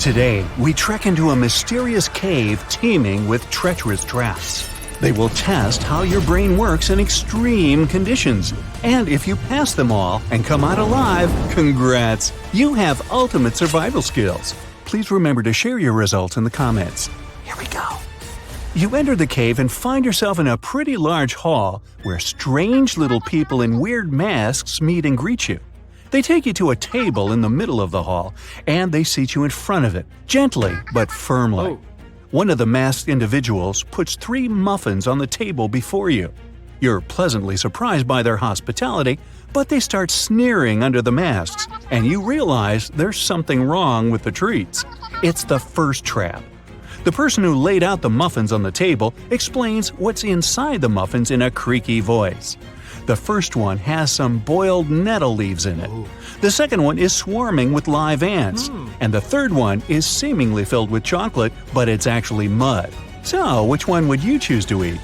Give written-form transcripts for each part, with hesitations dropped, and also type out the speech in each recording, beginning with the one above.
Today, we trek into a mysterious cave teeming with treacherous traps. They will test how your brain works in extreme conditions. And if you pass them all and come out alive, congrats! You have ultimate survival skills. Please remember to share your results in the comments. Here we go. You enter the cave and find yourself in a pretty large hall where strange little people in weird masks meet and greet you. They take you to a table in the middle of the hall, and they seat you in front of it, gently but firmly. One of the masked individuals puts 3 muffins on the table before you. You're pleasantly surprised by their hospitality, but they start sneering under the masks, and you realize there's something wrong with the treats. It's the first trap. The person who laid out the muffins on the table explains what's inside the muffins in a creaky voice. The first one has some boiled nettle leaves in it. The second one is swarming with live ants. And the third one is seemingly filled with chocolate, but it's actually mud. So, which one would you choose to eat?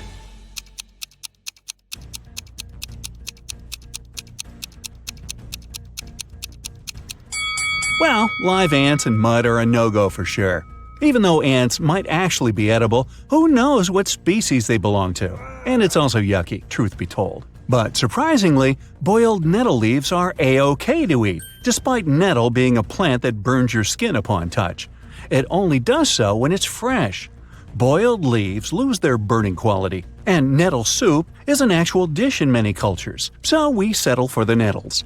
Well, live ants and mud are a no-go for sure. Even though ants might actually be edible, who knows what species they belong to? And it's also yucky, truth be told. But surprisingly, boiled nettle leaves are a-okay to eat, despite nettle being a plant that burns your skin upon touch. It only does so when it's fresh. Boiled leaves lose their burning quality, and nettle soup is an actual dish in many cultures, so we settle for the nettles.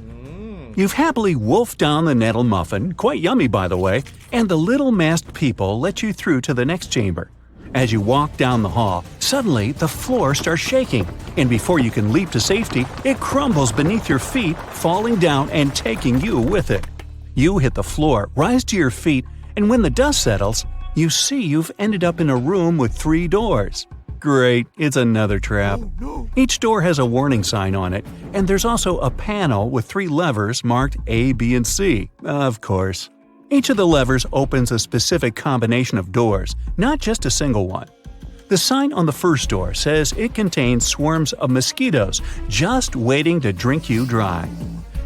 You've happily wolfed down the nettle muffin, quite yummy by the way, and the little masked people let you through to the next chamber. As you walk down the hall, suddenly the floor starts shaking, and before you can leap to safety, it crumbles beneath your feet, falling down and taking you with it. You hit the floor, rise to your feet, and when the dust settles, you see you've ended up in a room with 3 doors. Great, it's another trap. Each door has a warning sign on it, and there's also a panel with 3 levers marked A, B, and C, of course. Each of the levers opens a specific combination of doors, not just a single one. The sign on the first door says it contains swarms of mosquitoes just waiting to drink you dry.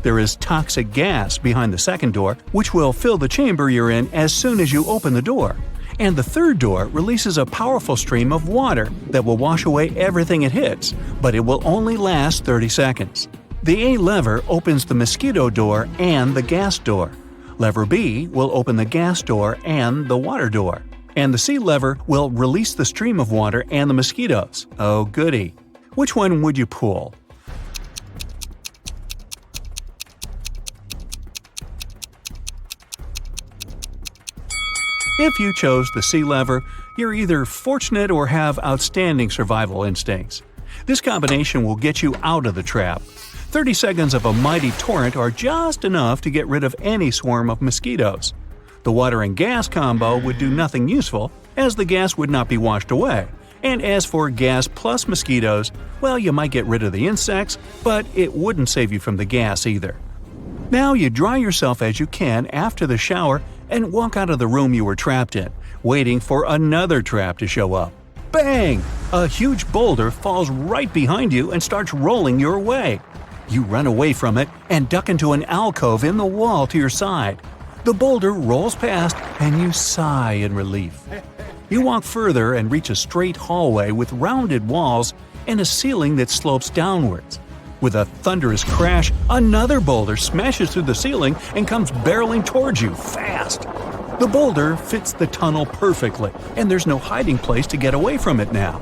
There is toxic gas behind the second door, which will fill the chamber you're in as soon as you open the door. And the third door releases a powerful stream of water that will wash away everything it hits, but it will only last 30 seconds. The A lever opens the mosquito door and the gas door. Lever B will open the gas door and the water door. And the C lever will release the stream of water and the mosquitoes. Oh goody. Which one would you pull? If you chose the C lever, you're either fortunate or have outstanding survival instincts. This combination will get you out of the trap. 30 seconds of a mighty torrent are just enough to get rid of any swarm of mosquitoes. The water and gas combo would do nothing useful, as the gas would not be washed away. And as for gas plus mosquitoes, well, you might get rid of the insects, but it wouldn't save you from the gas either. Now you dry yourself as you can after the shower and walk out of the room you were trapped in, waiting for another trap to show up. Bang! A huge boulder falls right behind you and starts rolling your way. You run away from it and duck into an alcove in the wall to your side. The boulder rolls past and you sigh in relief. You walk further and reach a straight hallway with rounded walls and a ceiling that slopes downwards. With a thunderous crash, another boulder smashes through the ceiling and comes barreling towards you fast. The boulder fits the tunnel perfectly, and there's no hiding place to get away from it now.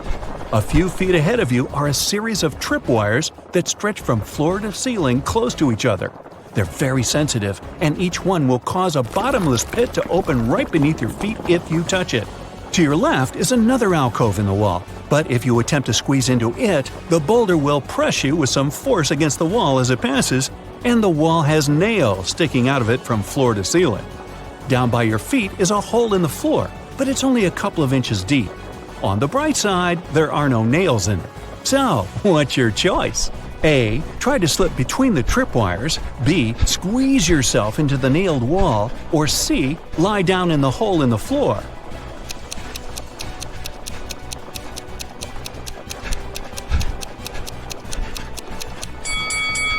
A few feet ahead of you are a series of tripwires that stretch from floor to ceiling close to each other. They're very sensitive, and each one will cause a bottomless pit to open right beneath your feet if you touch it. To your left is another alcove in the wall, but if you attempt to squeeze into it, the boulder will press you with some force against the wall as it passes, and the wall has nails sticking out of it from floor to ceiling. Down by your feet is a hole in the floor, but it's only a couple of inches deep. On the bright side, there are no nails in it. So, what's your choice? A. Try to slip between the tripwires. B. Squeeze yourself into the nailed wall. Or C. Lie down in the hole in the floor.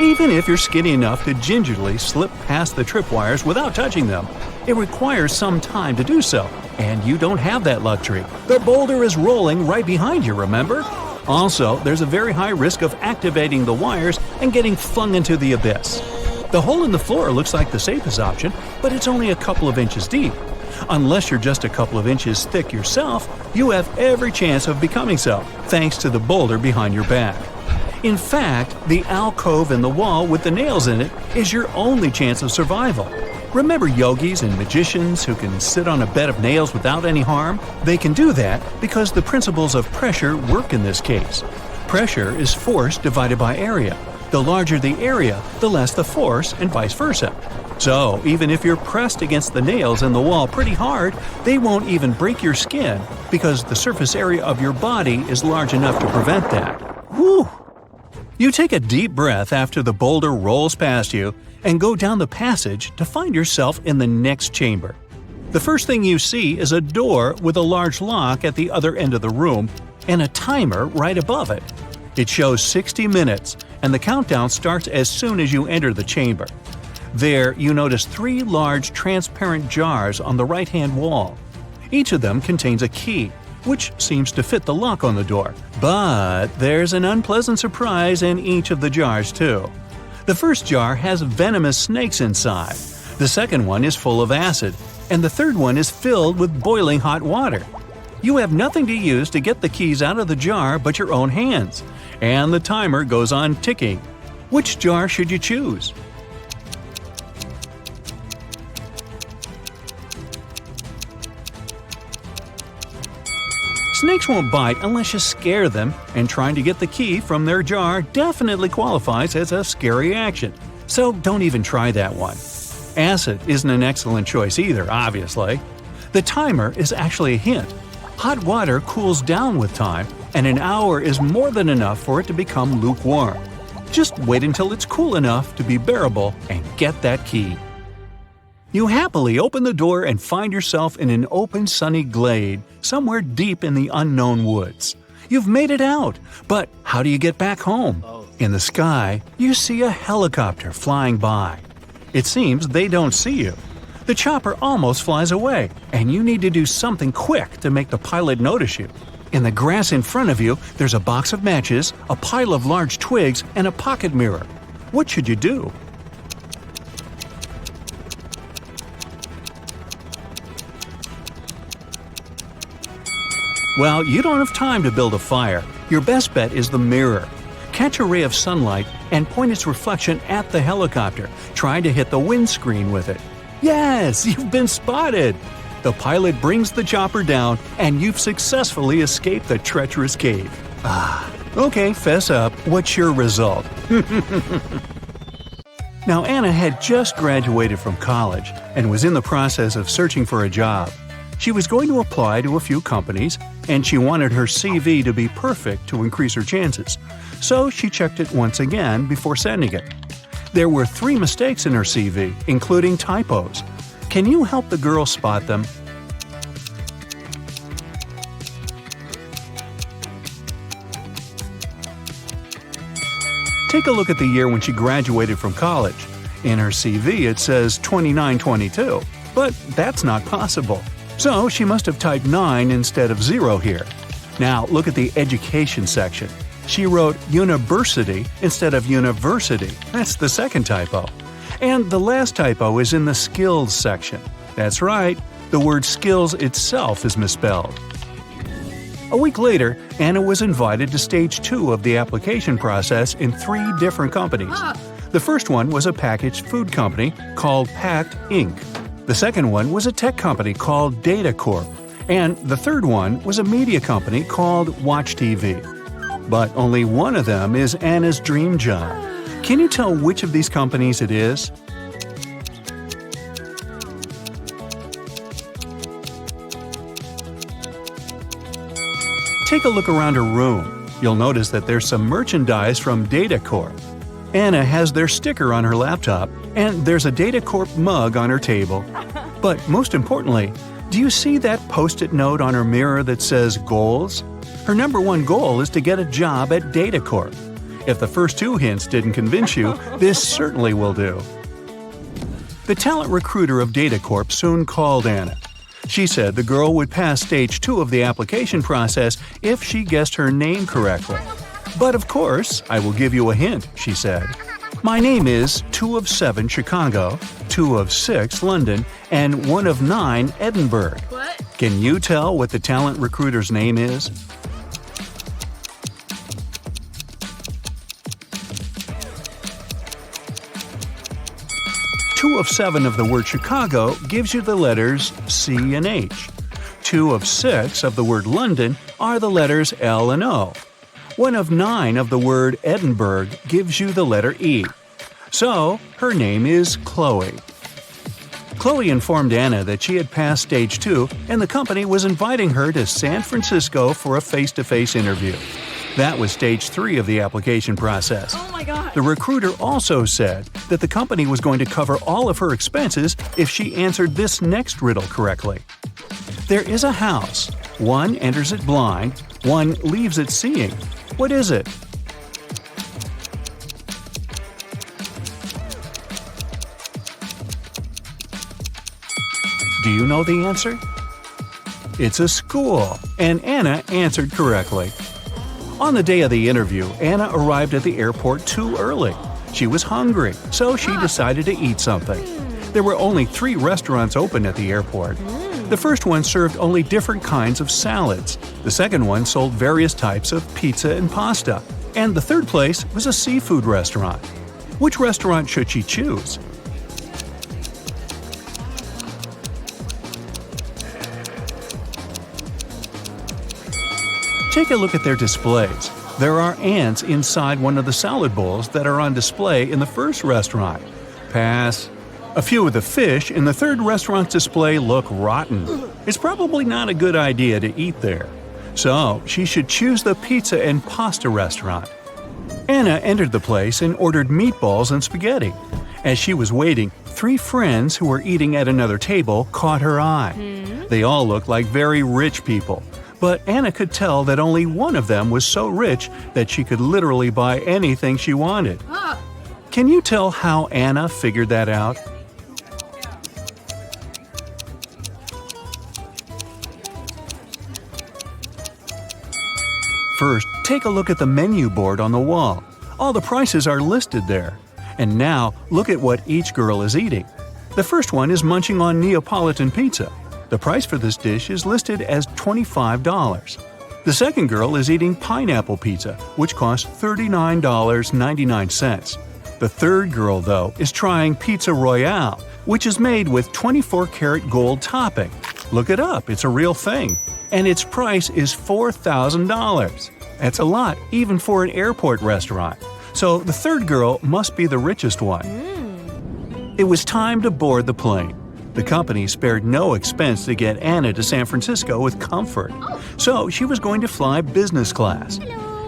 Even if you're skinny enough to gingerly slip past the tripwires without touching them, It requires some time to do so, and you don't have that luxury. The boulder is rolling right behind you, remember? Also, there's a very high risk of activating the wires and getting flung into the abyss. The hole in the floor looks like the safest option, but it's only a couple of inches deep. Unless you're just a couple of inches thick yourself, you have every chance of becoming so, thanks to the boulder behind your back. In fact, the alcove in the wall with the nails in it is your only chance of survival. Remember yogis and magicians who can sit on a bed of nails without any harm? They can do that because the principles of pressure work in this case. Pressure is force divided by area. The larger the area, the less the force, and vice versa. So, even if you're pressed against the nails in the wall pretty hard, they won't even break your skin because the surface area of your body is large enough to prevent that. Whew! You take a deep breath after the boulder rolls past you and go down the passage to find yourself in the next chamber. The first thing you see is a door with a large lock at the other end of the room and a timer right above it. It shows 60 minutes, and the countdown starts as soon as you enter the chamber. There, you notice 3 large transparent jars on the right-hand wall. Each of them contains a key, which seems to fit the lock on the door. But there's an unpleasant surprise in each of the jars, too. The first jar has venomous snakes inside, the second one is full of acid, and the third one is filled with boiling hot water. You have nothing to use to get the keys out of the jar but your own hands, and the timer goes on ticking. Which jar should you choose? Snakes won't bite unless you scare them, and trying to get the key from their jar definitely qualifies as a scary action, so don't even try that one. Acid isn't an excellent choice either, obviously. The timer is actually a hint. Hot water cools down with time, and an hour is more than enough for it to become lukewarm. Just wait until it's cool enough to be bearable and get that key. You happily open the door and find yourself in an open, sunny glade somewhere deep in the unknown woods. You've made it out, but how do you get back home? In the sky, you see a helicopter flying by. It seems they don't see you. The chopper almost flies away, and you need to do something quick to make the pilot notice you. In the grass in front of you, there's a box of matches, a pile of large twigs, and a pocket mirror. What should you do? Well, you don't have time to build a fire. Your best bet is the mirror. Catch a ray of sunlight and point its reflection at the helicopter, trying to hit the windscreen with it. Yes, you've been spotted! The pilot brings the chopper down, and you've successfully escaped the treacherous cave. Okay, fess up. What's your result? Now, Anna had just graduated from college and was in the process of searching for a job. She was going to apply to a few companies, and she wanted her CV to be perfect to increase her chances. So she checked it once again before sending it. There were 3 mistakes in her CV, including typos. Can you help the girl spot them? Take a look at the year when she graduated from college. In her CV it says 2922, but that's not possible. So she must have typed 9 instead of 0 here. Now look at the education section. She wrote university instead of university. That's the second typo. And the last typo is in the skills section. That's right, the word skills itself is misspelled. A week later, Anna was invited to stage 2 of the application process in 3 different companies. The first one was a packaged food company called Packed Inc. The second one was a tech company called Data Corp. And the third one was a media company called Watch TV. But only one of them is Anna's dream job. Can you tell which of these companies it is? Take a look around her room. You'll notice that there's some merchandise from Data Corp. Anna has their sticker on her laptop, and there's a Data Corp mug on her table. But most importantly, do you see that post-it note on her mirror that says goals? Her number 1 goal is to get a job at Data Corp. If the first 2 hints didn't convince you, this certainly will do. The talent recruiter of DataCorp soon called Anna. She said the girl would pass stage 2 of the application process if she guessed her name correctly. But of course, I will give you a hint, she said. My name is 2 of 7 Chicago, 2 of 6 London, and 1 of 9 Edinburgh. What? Can you tell what the talent recruiter's name is? Two of 7 of the word Chicago gives you the letters C and H. 2 of 6 of the word London are the letters L and O. 1 of 9 of the word Edinburgh gives you the letter E. So, her name is Chloe. Chloe informed Anna that she had passed stage 2 and the company was inviting her to San Francisco for a face-to-face interview. That was stage 3 of the application process. Oh my god. The recruiter also said that the company was going to cover all of her expenses if she answered this next riddle correctly. There is a house. One enters it blind, one leaves it seeing. What is it? Do you know the answer? It's a school, and Anna answered correctly. On the day of the interview, Anna arrived at the airport too early. She was hungry, so she decided to eat something. There were only 3 restaurants open at the airport. The first one served only different kinds of salads. The second one sold various types of pizza and pasta. And the third place was a seafood restaurant. Which restaurant should she choose? Take a look at their displays. There are ants inside one of the salad bowls that are on display in the first restaurant. Pass. A few of the fish in the third restaurant's display look rotten. It's probably not a good idea to eat there. So, she should choose the pizza and pasta restaurant. Anna entered the place and ordered meatballs and spaghetti. As she was waiting, 3 friends who were eating at another table caught her eye. They all looked like very rich people. But Anna could tell that only one of them was so rich that she could literally buy anything she wanted. Can you tell how Anna figured that out? First, take a look at the menu board on the wall. All the prices are listed there. And now, look at what each girl is eating. The first one is munching on Neapolitan pizza. The price for this dish is listed as $25. The second girl is eating pineapple pizza, which costs $39.99. The third girl, though, is trying Pizza Royale, which is made with 24-karat gold topping. Look it up, it's a real thing. And its price is $4,000. That's a lot, even for an airport restaurant. So the third girl must be the richest one. It was time to board the plane. The company spared no expense to get Anna to San Francisco with comfort. So she was going to fly business class.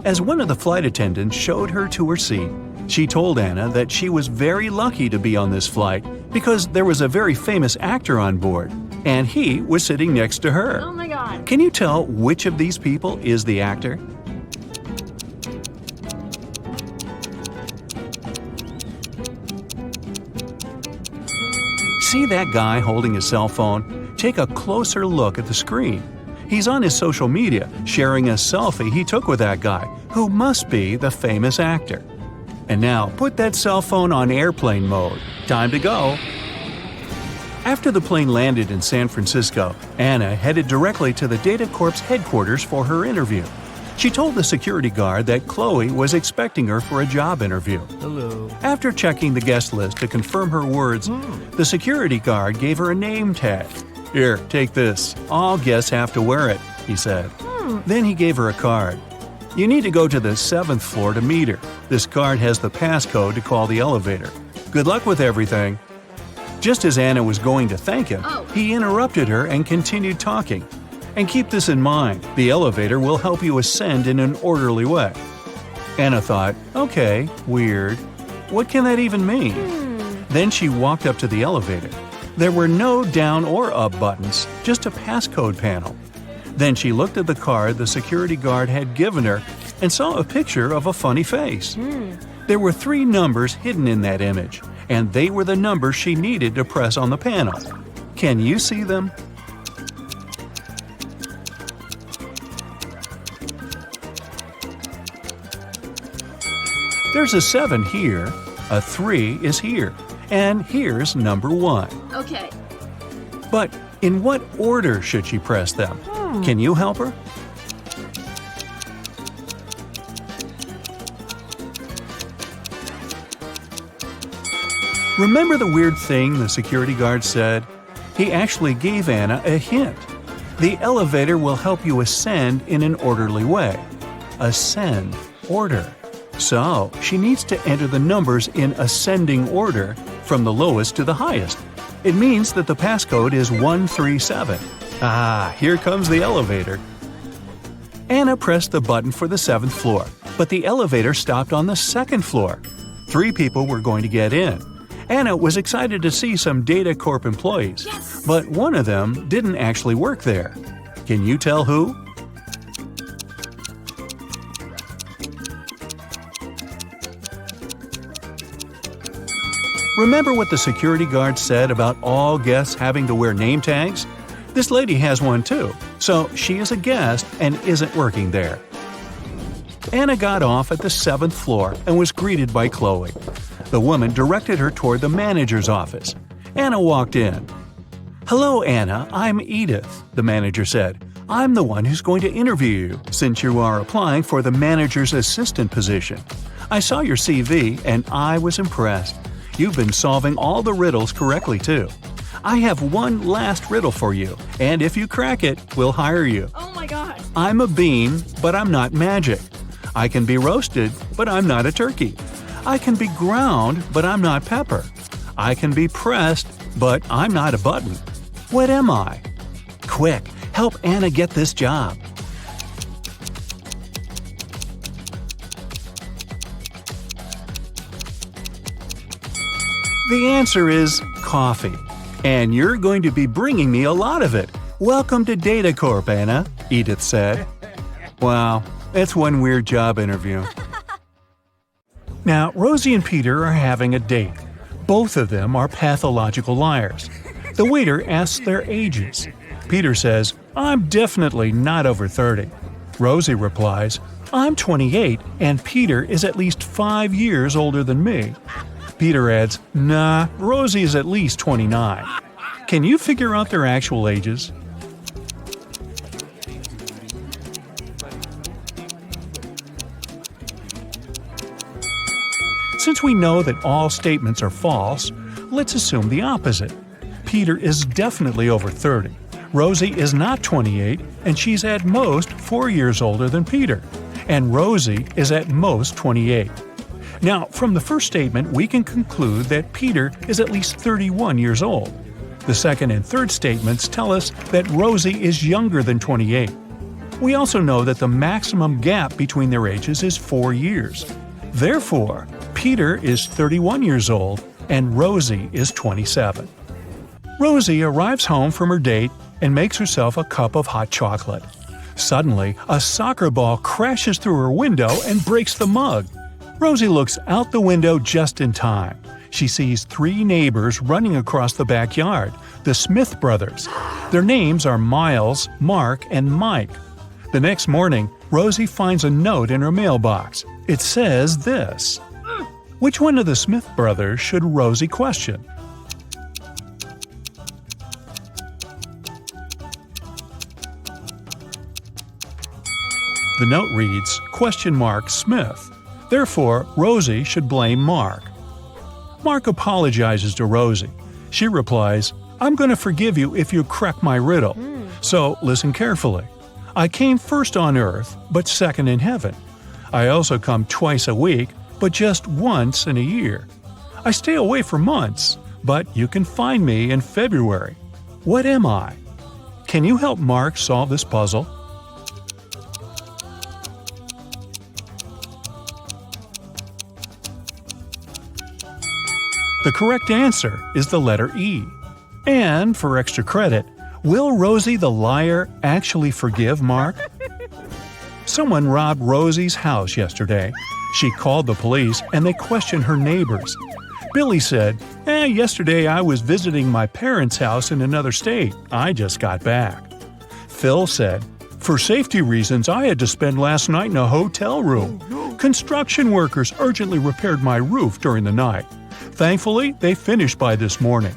As one of the flight attendants showed her to her seat, she told Anna that she was very lucky to be on this flight because there was a very famous actor on board, and he was sitting next to her. Oh my god. Can you tell which of these people is the actor? See that guy holding his cell phone? Take a closer look at the screen. He's on his social media sharing a selfie he took with that guy, who must be the famous actor. And now, put that cell phone on airplane mode. Time to go. After the plane landed in San Francisco, Anna headed directly to the DataCorp's headquarters for her interview. She told the security guard that Chloe was expecting her for a job interview. Hello. After checking the guest list to confirm her words, the security guard gave her a name tag. "Here, take this. All guests have to wear it," he said. Then he gave her a card. "You need to go to the 7th floor to meet her. This card has the passcode to call the elevator. Good luck with everything." Just as Anna was going to thank him, he interrupted her and continued talking. And keep this in mind, the elevator will help you ascend in an orderly way. Anna thought, okay, weird. What can that even mean? Then she walked up to the elevator. There were no down or up buttons, just a passcode panel. Then she looked at the card the security guard had given her and saw a picture of a funny face. There were 3 numbers hidden in that image, and they were the numbers she needed to press on the panel. Can you see them? There's a 7 here, a 3 is here, and here's number 1. Okay. But in what order should she press them? Can you help her? Remember the weird thing the security guard said? He actually gave Anna a hint. The elevator will help you ascend in an orderly way. Ascend, order. So, she needs to enter the numbers in ascending order from the lowest to the highest. It means that the passcode is 137. Ah, here comes the elevator. Anna pressed the button for the 7th floor, but the elevator stopped on the 2nd floor. 3 people were going to get in. Anna was excited to see some Data Corp employees, but one of them didn't actually work there. Can you tell who? Remember what the security guard said about all guests having to wear name tags? This lady has one too, so she is a guest and isn't working there. Anna got off at the 7th floor and was greeted by Chloe. The woman directed her toward the manager's office. Anna walked in. "Hello, Anna, I'm Edith," the manager said. "I'm the one who's going to interview you, since you are applying for the manager's assistant position. I saw your CV and I was impressed. You've been solving all the riddles correctly, too. I have one last riddle for you, and if you crack it, we'll hire you. Oh my god. I'm a bean, but I'm not magic. I can be roasted, but I'm not a turkey. I can be ground, but I'm not pepper. I can be pressed, but I'm not a button. What am I? Quick, help Anna get this job." The answer is coffee. And you're going to be bringing me a lot of it. Welcome to Data Corp, Anna, Edith said. Wow, it's one weird job interview. Now, Rosie and Peter are having a date. Both of them are pathological liars. The waiter asks their ages. Peter says, "I'm definitely not over 30. Rosie replies, "I'm 28 and Peter is at least 5 years older than me." Peter adds, "Nah, Rosie is at least 29. Can you figure out their actual ages?" Since we know that all statements are false, let's assume the opposite. Peter is definitely over 30. Rosie is not 28, and she's at most 4 years older than Peter. And Rosie is at most 28. Now, from the first statement, we can conclude that Peter is at least 31 years old. The second and third statements tell us that Rosie is younger than 28. We also know that the maximum gap between their ages is 4 years. Therefore, Peter is 31 years old and Rosie is 27. Rosie arrives home from her date and makes herself a cup of hot chocolate. Suddenly, a soccer ball crashes through her window and breaks the mug. Rosie looks out the window just in time. She sees 3 neighbors running across the backyard, the Smith brothers. Their names are Miles, Mark, and Mike. The next morning, Rosie finds a note in her mailbox. It says this: "Which one of the Smith brothers should Rosie question?" The note reads, "Smith. Therefore, Rosie should blame Mark." Mark apologizes to Rosie. She replies, "I'm going to forgive you if you crack my riddle. So listen carefully. I came first on earth, but second in heaven. I also come twice a week, but just once in a year. I stay away for months, but you can find me in February. What am I? Can you help Mark solve this puzzle?" The correct answer is the letter E. And for extra credit, will Rosie the liar actually forgive Mark? Someone robbed Rosie's house yesterday. She called the police and they questioned her neighbors. Billy said, yesterday I was visiting my parents' house in another state. I just got back. Phil said, for safety reasons, I had to spend last night in a hotel room. Construction workers urgently repaired my roof during the night. Thankfully, they finished by this morning.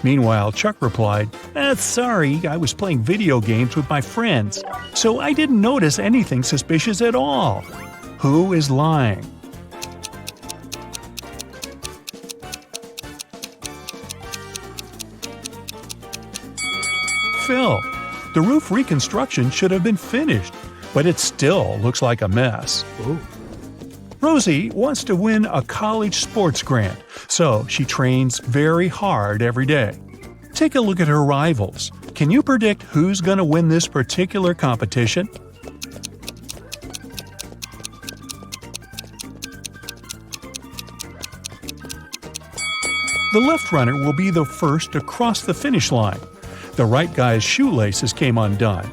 Meanwhile, Chuck replied, sorry, I was playing video games with my friends, so I didn't notice anything suspicious at all. Who is lying? Phil. The roof reconstruction should have been finished, but it still looks like a mess. Ooh. Rosie wants to win a college sports grant, so she trains very hard every day. Take a look at her rivals. Can you predict who's going to win this particular competition? The left runner will be the first to cross the finish line. The right guy's shoelaces came undone.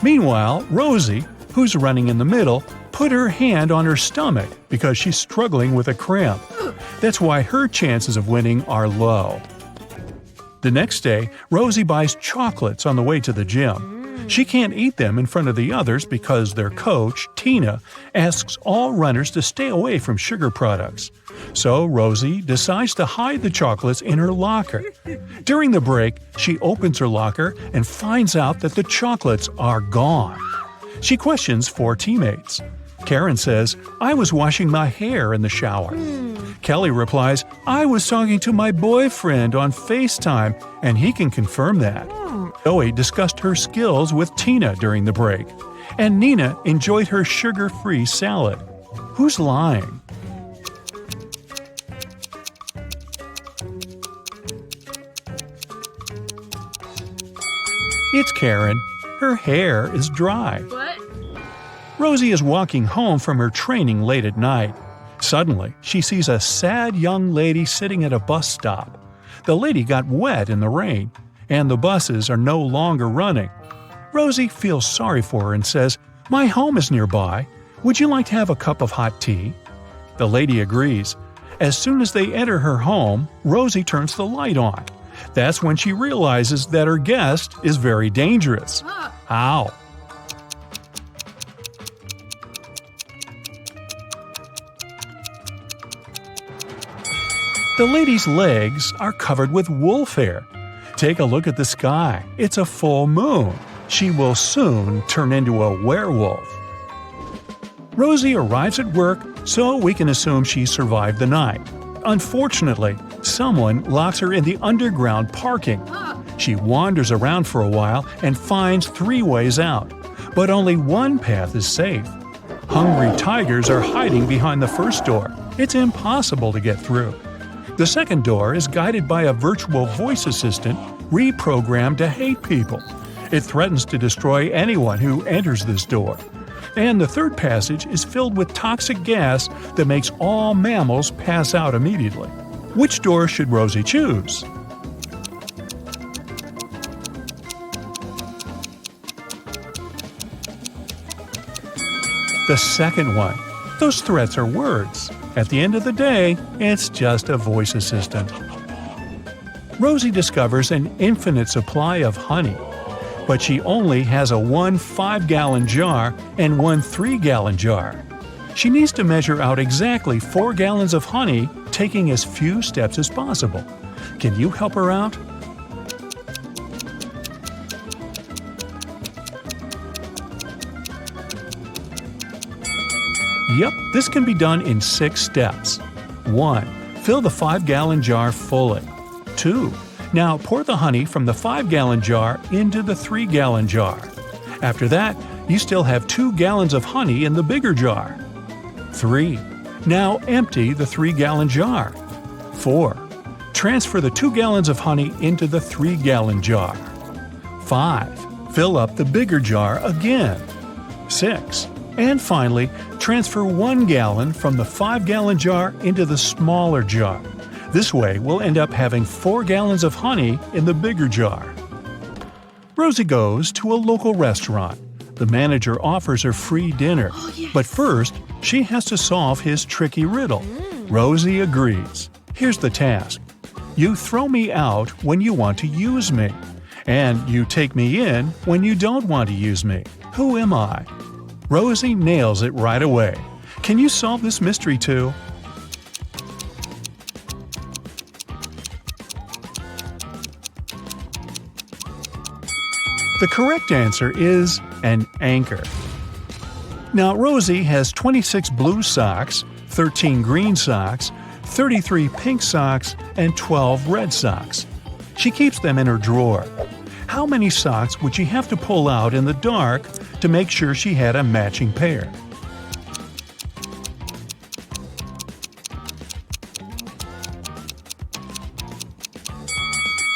Meanwhile, Rosie, who's running in the middle, put her hand on her stomach because she's struggling with a cramp. That's why her chances of winning are low. The next day, Rosie buys chocolates on the way to the gym. She can't eat them in front of the others because their coach, Tina, asks all runners to stay away from sugar products. So Rosie decides to hide the chocolates in her locker. During the break, she opens her locker and finds out that the chocolates are gone. She questions 4 teammates. Karen says, I was washing my hair in the shower. Kelly replies, I was talking to my boyfriend on FaceTime, and he can confirm that. Zoe discussed her skills with Tina during the break. And Nina enjoyed her sugar-free salad. Who's lying? It's Karen. Her hair is dry. What? Rosie is walking home from her training late at night. Suddenly, she sees a sad young lady sitting at a bus stop. The lady got wet in the rain, and the buses are no longer running. Rosie feels sorry for her and says, My home is nearby. Would you like to have a cup of hot tea? The lady agrees. As soon as they enter her home, Rosie turns the light on. That's when she realizes that her guest is very dangerous. How? The lady's legs are covered with wolf hair. Take a look at the sky. It's a full moon. She will soon turn into a werewolf. Rosie arrives at work, so we can assume she survived the night. Unfortunately, someone locks her in the underground parking. She wanders around for a while and finds 3 ways out, but only one path is safe. Hungry tigers are hiding behind the first door. It's impossible to get through. The second door is guided by a virtual voice assistant reprogrammed to hate people. It threatens to destroy anyone who enters this door. And the third passage is filled with toxic gas that makes all mammals pass out immediately. Which door should Rosie choose? The second one. Those threats are words. At the end of the day, it's just a voice assistant. Rosie discovers an infinite supply of honey, but she only has a 1 5-gallon jar and 1 3-gallon jar. She needs to measure out exactly 4 gallons of honey, taking as few steps as possible. Can you help her out? Yep, this can be done in 6 steps. 1. Fill the 5-gallon jar fully. 2. Now pour the honey from the 5-gallon jar into the 3-gallon jar. After that, you still have 2 gallons of honey in the bigger jar. 3. Now empty the 3-gallon jar. 4. Transfer the 2 gallons of honey into the 3-gallon jar. 5. Fill up the bigger jar again. 6. And finally, transfer 1 gallon from the 5-gallon jar into the smaller jar. This way, we'll end up having 4 gallons of honey in the bigger jar. Rosie goes to a local restaurant. The manager offers her free dinner. But first, she has to solve his tricky riddle. Rosie agrees. Here's the task. You throw me out when you want to use me, and you take me in when you don't want to use me. Who am I? Rosie nails it right away. Can you solve this mystery too? The correct answer is an anchor. Now, Rosie has 26 blue socks, 13 green socks, 33 pink socks, and 12 red socks. She keeps them in her drawer. How many socks would she have to pull out in the dark to make sure she had a matching pair?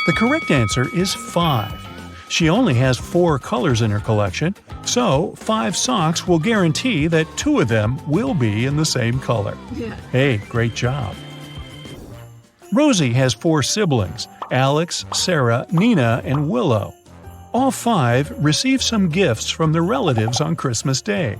The correct answer is 5. She only has 4 colors in her collection, so 5 socks will guarantee that 2 of them will be in the same color. Hey, great job! Rosie has 4 siblings: Alex, Sarah, Nina, and Willow. All 5 receive some gifts from their relatives on Christmas Day.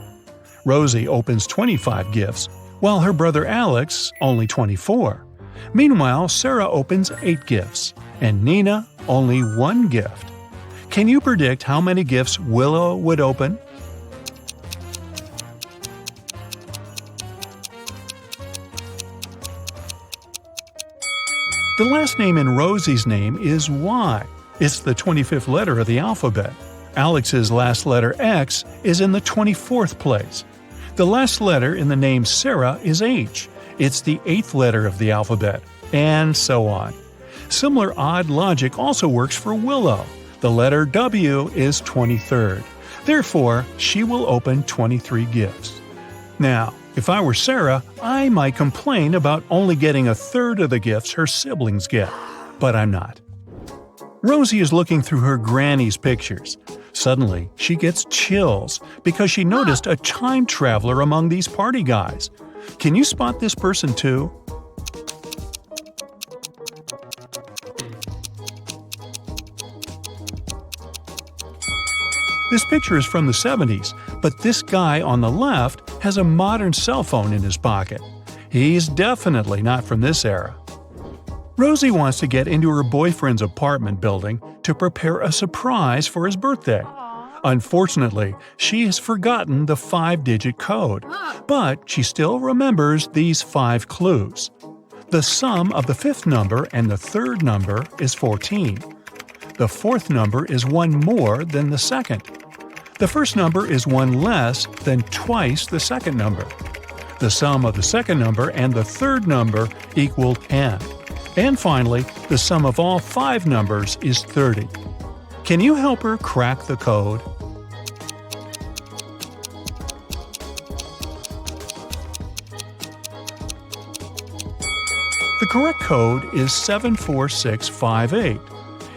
Rosie opens 25 gifts, while her brother Alex only 24. Meanwhile, Sarah opens 8 gifts, and Nina only 1 gift. Can you predict how many gifts Willow would open? The last name in Rosie's name is Y. It's the 25th letter of the alphabet. Alex's last letter X is in the 24th place. The last letter in the name Sarah is H. It's the 8th letter of the alphabet, and so on. Similar odd logic also works for Willow. The letter W is 23rd. Therefore, she will open 23 gifts. Now, if I were Sarah, I might complain about only getting a third of the gifts her siblings get. But I'm not. Rosie is looking through her granny's pictures. Suddenly, she gets chills because she noticed a time traveler among these party guys. Can you spot this person too? This picture is from the 70s, but this guy on the left has a modern cell phone in his pocket. He's definitely not from this era. Rosie wants to get into her boyfriend's apartment building to prepare a surprise for his birthday. Unfortunately, she has forgotten the 5-digit code, but she still remembers these 5 clues. The sum of the 5th number and the 3rd number is 14. The 4th number is 1 more than the 2nd. The 1st number is 1 less than twice the 2nd number. The sum of the 2nd number and the 3rd number equal 10. And finally, the sum of all 5 numbers is 30. Can you help her crack the code? The correct code is 74658.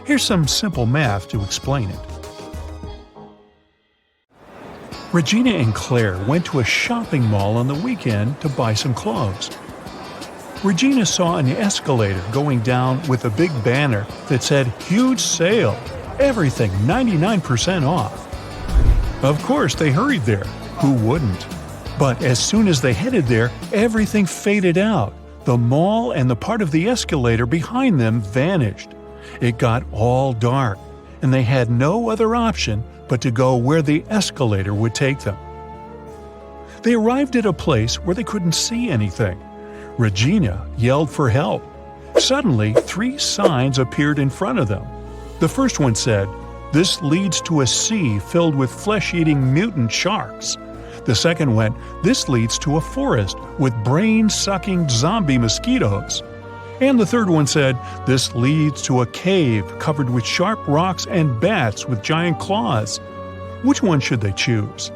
Here's some simple math to explain it. Regina and Claire went to a shopping mall on the weekend to buy some clothes. Regina saw an escalator going down with a big banner that said, "Huge sale! Everything 99% off!" Of course, they hurried there. Who wouldn't? But as soon as they headed there, everything faded out. The mall and the part of the escalator behind them vanished. It got all dark, and they had no other option but to go where the escalator would take them. They arrived at a place where they couldn't see anything. Regina yelled for help. Suddenly, 3 signs appeared in front of them. The first one said, "This leads to a sea filled with flesh-eating mutant sharks." The second went, "This leads to a forest with brain-sucking zombie mosquitoes." And the third one said, "This leads to a cave covered with sharp rocks and bats with giant claws." Which one should they choose?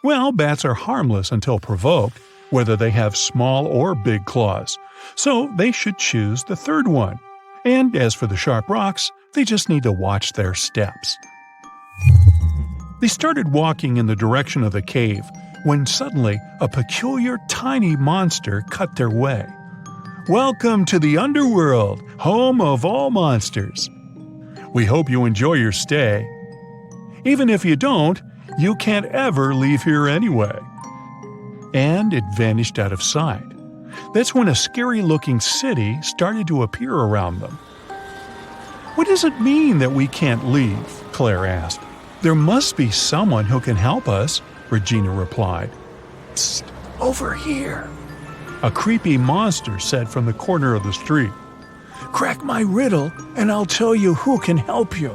Well, bats are harmless until provoked, whether they have small or big claws, so they should choose the third one. And as for the sharp rocks, they just need to watch their steps. They started walking in the direction of the cave when suddenly a peculiar tiny monster cut their way. Welcome to the underworld, home of all monsters. We hope you enjoy your stay. Even if you don't, You can't ever leave here anyway." And it vanished out of sight. That's when a scary-looking city started to appear around them. "What does it mean that we can't leave?" Claire asked. "There must be someone who can help us," Regina replied. "Psst, over here," a creepy monster said from the corner of the street. "Crack my riddle and I'll tell you who can help you.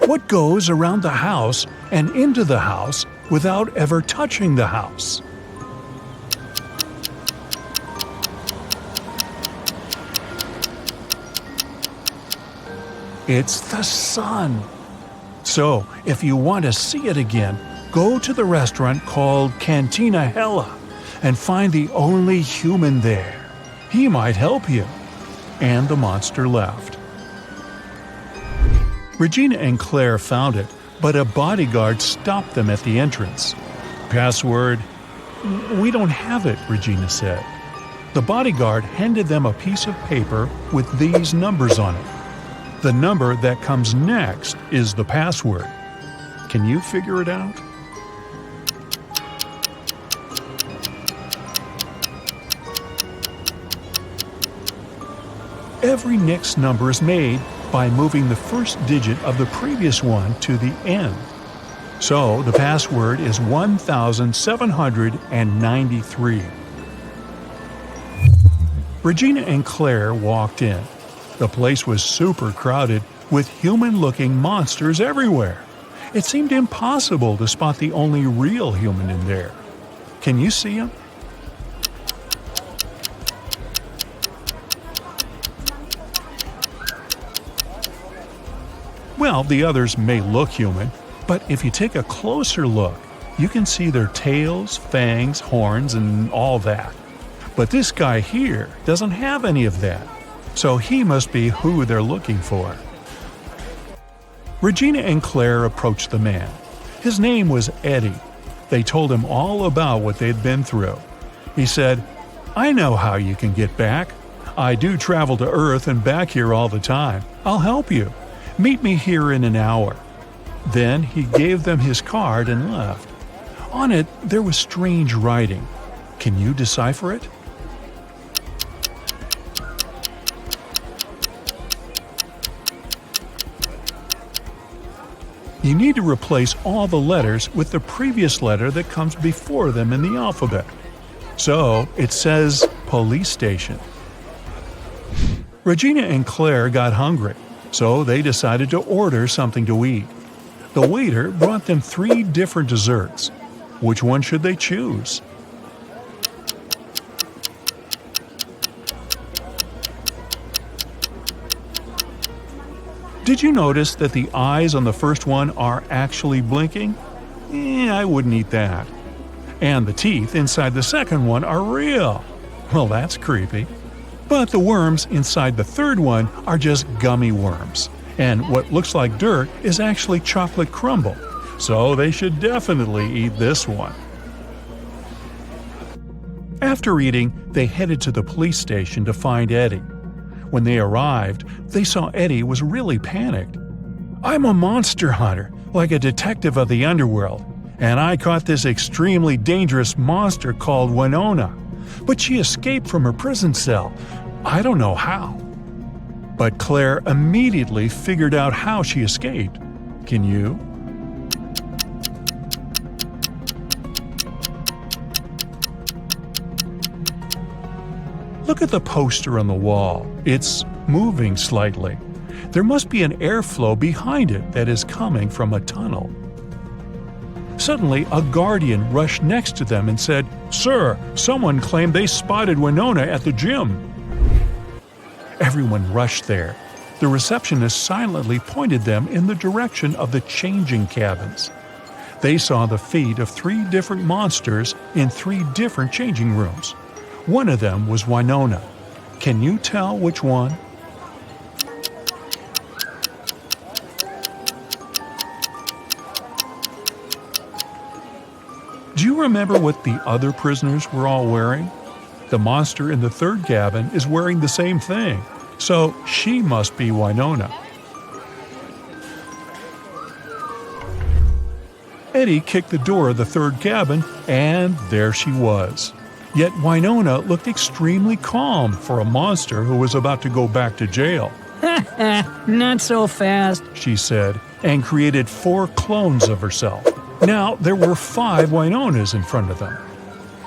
What goes around the house and into the house without ever touching the house?" "It's the sun. So, if you want to see it again, go to the restaurant called Cantina Hella and find the only human there. He might help you." And the monster left. Regina and Claire found it, but a bodyguard stopped them at the entrance. "Password?" "We don't have it," Regina said. The bodyguard handed them a piece of paper with these numbers on it. The number that comes next is the password. Can you figure it out? Every next number is made by moving the first digit of the previous one to the end. So the password is 1793. Regina and Claire walked in. The place was super crowded with human-looking monsters everywhere. It seemed impossible to spot the only real human in there. Can you see him? Well, the others may look human, but if you take a closer look, you can see their tails, fangs, horns, and all that. But this guy here doesn't have any of that, so he must be who they're looking for. Regina and Claire approached the man. His name was Eddie. They told him all about what they'd been through. He said, "I know how you can get back. I do travel to Earth and back here all the time. I'll help you. Meet me here in an hour." Then he gave them his card and left. On it, there was strange writing. Can you decipher it? You need to replace all the letters with the previous letter that comes before them in the alphabet. So it says police station. Regina and Claire got hungry, so they decided to order something to eat. The waiter brought them 3 different desserts. Which one should they choose? Did you notice that the eyes on the first one are actually blinking? I wouldn't eat that. And the teeth inside the second one are real. Well, that's creepy. But the worms inside the third one are just gummy worms. And what looks like dirt is actually chocolate crumble. So they should definitely eat this one. After eating, they headed to the police station to find Eddie. When they arrived, they saw Eddie was really panicked. "I'm a monster hunter, like a detective of the underworld, and I caught this extremely dangerous monster called Winona. But she escaped from her prison cell. I don't know how." But Claire immediately figured out how she escaped. Can you? Look at the poster on the wall. It's moving slightly. There must be an airflow behind it that is coming from a tunnel. Suddenly, a guardian rushed next to them and said, "Sir, someone claimed they spotted Winona at the gym." Everyone rushed there. The receptionist silently pointed them in the direction of the changing cabins. They saw the feet of 3 different monsters in 3 different changing rooms. One of them was Winona. Can you tell which one? Do you remember what the other prisoners were all wearing? The monster in the third cabin is wearing the same thing, so she must be Winona. Eddie kicked the door of the third cabin, and there she was. Yet Winona looked extremely calm for a monster who was about to go back to jail. Not so fast, she said, and created 4 clones of herself. Now there were 5 Winonas in front of them.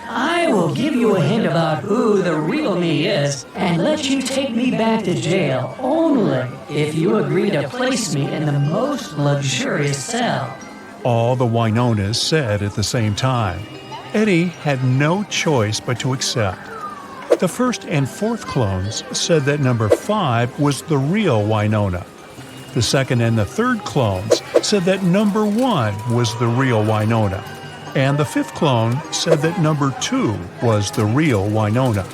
I will give you a hint about who the real me is and let you take me back to jail only if you agree to place me in the most luxurious cell. All the Winonas said at the same time. Eddie had no choice but to accept. The first and 4th clones said that number 5 was the real Winona. The second and the 3rd clones said that number 1 was the real Winona. And the 5th clone said that number 2 was the real Winona.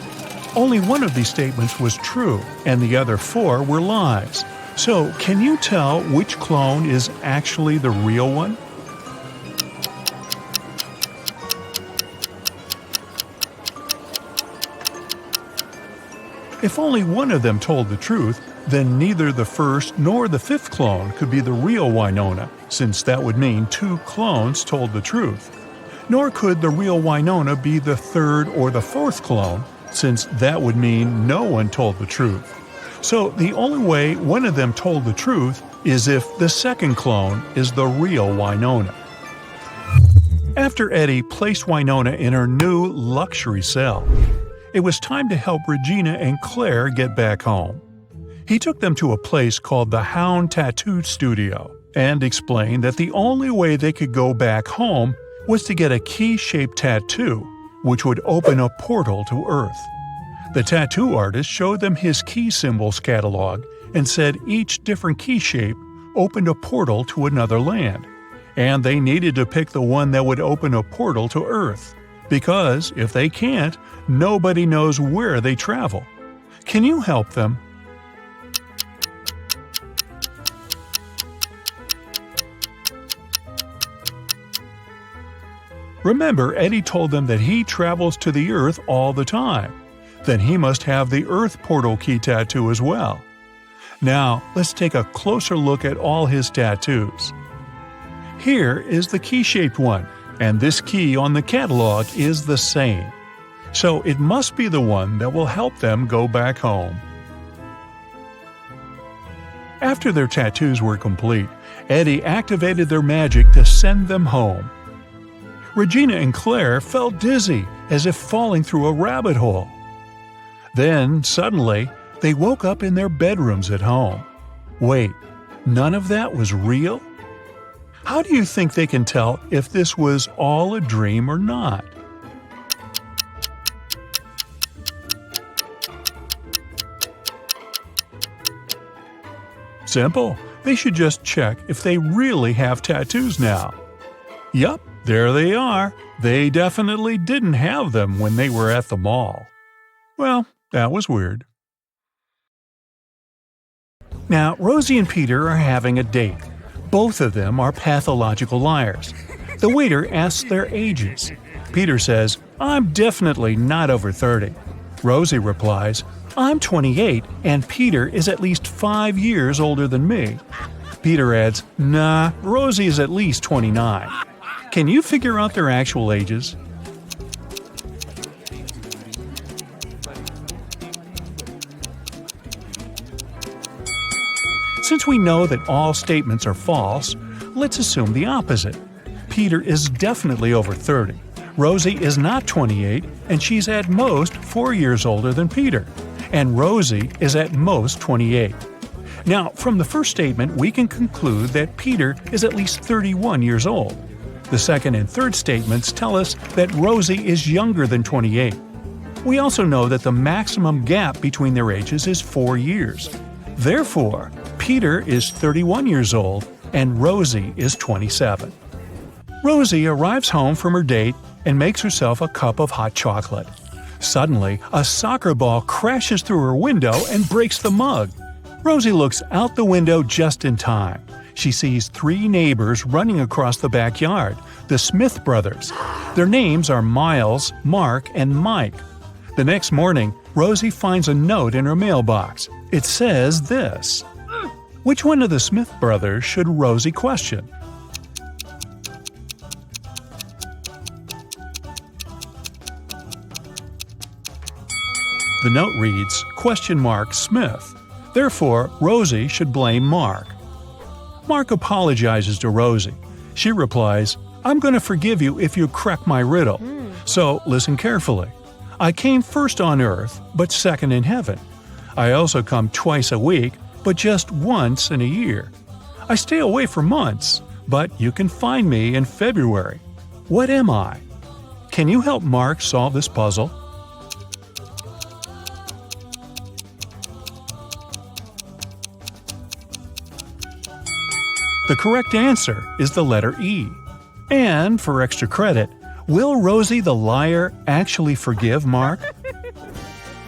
Only one of these statements was true, and the other 4 were lies. So, can you tell which clone is actually the real one? If only one of them told the truth, then neither the first nor the 5th clone could be the real Winona, since that would mean 2 clones told the truth. Nor could the real Winona be the 3rd or the 4th clone, since that would mean no one told the truth. So the only way one of them told the truth is if the 2nd clone is the real Winona. After Eddie placed Winona in her new luxury cell, it was time to help Regina and Claire get back home. He took them to a place called the Hound Tattoo Studio and explained that the only way they could go back home was to get a key-shaped tattoo, which would open a portal to Earth. The tattoo artist showed them his key symbols catalog and said each different key shape opened a portal to another land, and they needed to pick the one that would open a portal to Earth, because if they can't, nobody knows where they travel. Can you help them? Remember, Eddie told them that he travels to the Earth all the time. Then he must have the Earth portal key tattoo as well. Now, let's take a closer look at all his tattoos. Here is the key-shaped one, and this key on the catalog is the same. So it must be the one that will help them go back home. After their tattoos were complete, Eddie activated their magic to send them home. Regina and Claire felt dizzy, as if falling through a rabbit hole. Then, suddenly, they woke up in their bedrooms at home. Wait, none of that was real? How do you think they can tell if this was all a dream or not? Simple. They should just check if they really have tattoos now. Yup, there they are. They definitely didn't have them when they were at the mall. Well, that was weird. Now, Rosie and Peter are having a date. Both of them are pathological liars. The waiter asks their ages. Peter says, "I'm definitely not over 30. Rosie replies, "I'm 28 and Peter is at least 5 years older than me." Peter adds, "Nah, Rosie is at least 29. Can you figure out their actual ages?" Since we know that all statements are false, let's assume the opposite. Peter is definitely over 30. Rosie is not 28, and she's at most 4 years older than Peter. And Rosie is at most 28. Now, from the first statement, we can conclude that Peter is at least 31 years old. The second and third statements tell us that Rosie is younger than 28. We also know that the maximum gap between their ages is 4 years. Therefore, Peter is 31 years old and Rosie is 27. Rosie arrives home from her date and makes herself a cup of hot chocolate. Suddenly, a soccer ball crashes through her window and breaks the mug. Rosie looks out the window just in time. She sees 3 neighbors running across the backyard, the Smith brothers. Their names are Miles, Mark, and Mike. The next morning, Rosie finds a note in her mailbox. It says this: "Which one of the Smith brothers should Rosie question?" The note reads, Smith. Therefore, Rosie should blame Mark. Mark apologizes to Rosie. She replies, I'm going to forgive you if you crack my riddle. So listen carefully. I came first on earth, but second in heaven. I also come twice a week, but just once in a year. I stay away for months, but you can find me in February. What am I? Can you help Mark solve this puzzle? The correct answer is the letter E. And for extra credit, will Rosie the liar actually forgive Mark?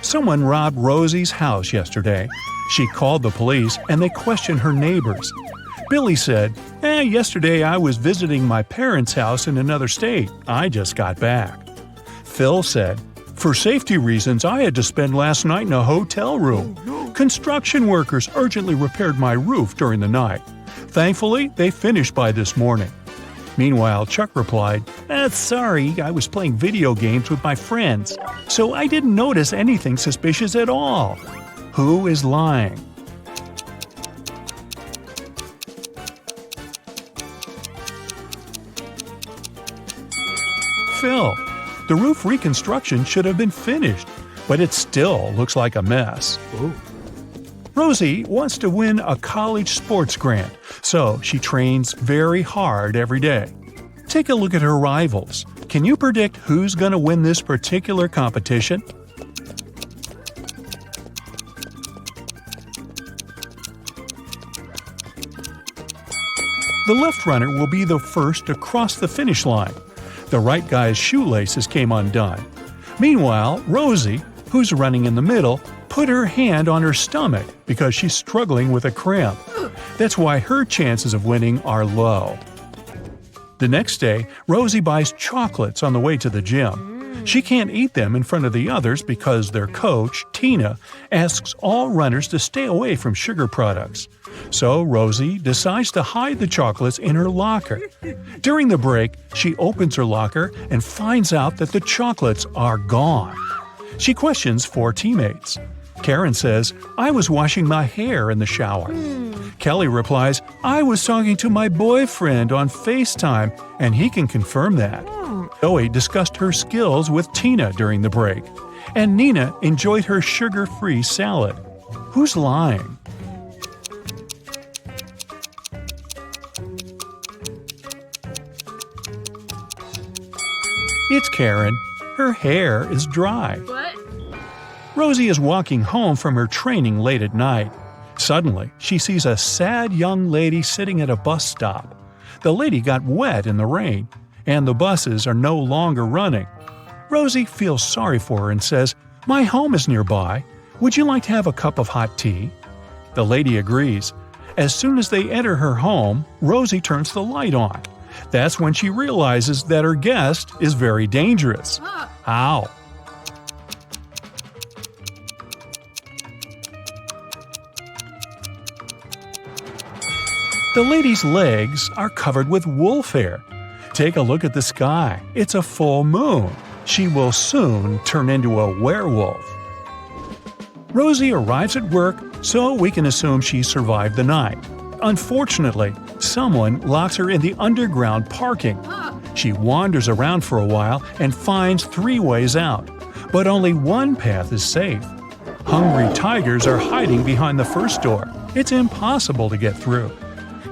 Someone robbed Rosie's house yesterday. She called the police and they questioned her neighbors. Billy said, yesterday I was visiting my parents' house in another state. I just got back. Phil said, for safety reasons, I had to spend last night in a hotel room. Construction workers urgently repaired my roof during the night. Thankfully, they finished by this morning. Meanwhile, Chuck replied, sorry, I was playing video games with my friends, so I didn't notice anything suspicious at all. Who is lying? Phil. The roof reconstruction should have been finished, but it still looks like a mess. Ooh. Rosie wants to win a college sports grant, so she trains very hard every day. Take a look at her rivals. Can you predict who's going to win this particular competition? The left runner will be the first to cross the finish line. The right guy's shoelaces came undone. Meanwhile, Rosie, who's running in the middle, put her hand on her stomach because she's struggling with a cramp. That's why her chances of winning are low. The next day, Rosie buys chocolates on the way to the gym. She can't eat them in front of the others because their coach, Tina, asks all runners to stay away from sugar products. So Rosie decides to hide the chocolates in her locker. During the break, she opens her locker and finds out that the chocolates are gone. She questions 4 teammates. Karen says, I was washing my hair in the shower. Kelly replies, I was talking to my boyfriend on FaceTime, and he can confirm that. Zoe discussed her skills with Tina during the break. And Nina enjoyed her sugar-free salad. Who's lying? It's Karen. Her hair is dry. What? Rosie is walking home from her training late at night. Suddenly, she sees a sad young lady sitting at a bus stop. The lady got wet in the rain, and the buses are no longer running. Rosie feels sorry for her and says, My home is nearby. Would you like to have a cup of hot tea? The lady agrees. As soon as they enter her home, Rosie turns the light on. That's when she realizes that her guest is very dangerous. How? The lady's legs are covered with wolf hair. Take a look at the sky. It's a full moon. She will soon turn into a werewolf. Rosie arrives at work, so we can assume she survived the night. Unfortunately, someone locks her in the underground parking. She wanders around for a while and finds 3 ways out, but only one path is safe. Hungry tigers are hiding behind the first door. It's impossible to get through.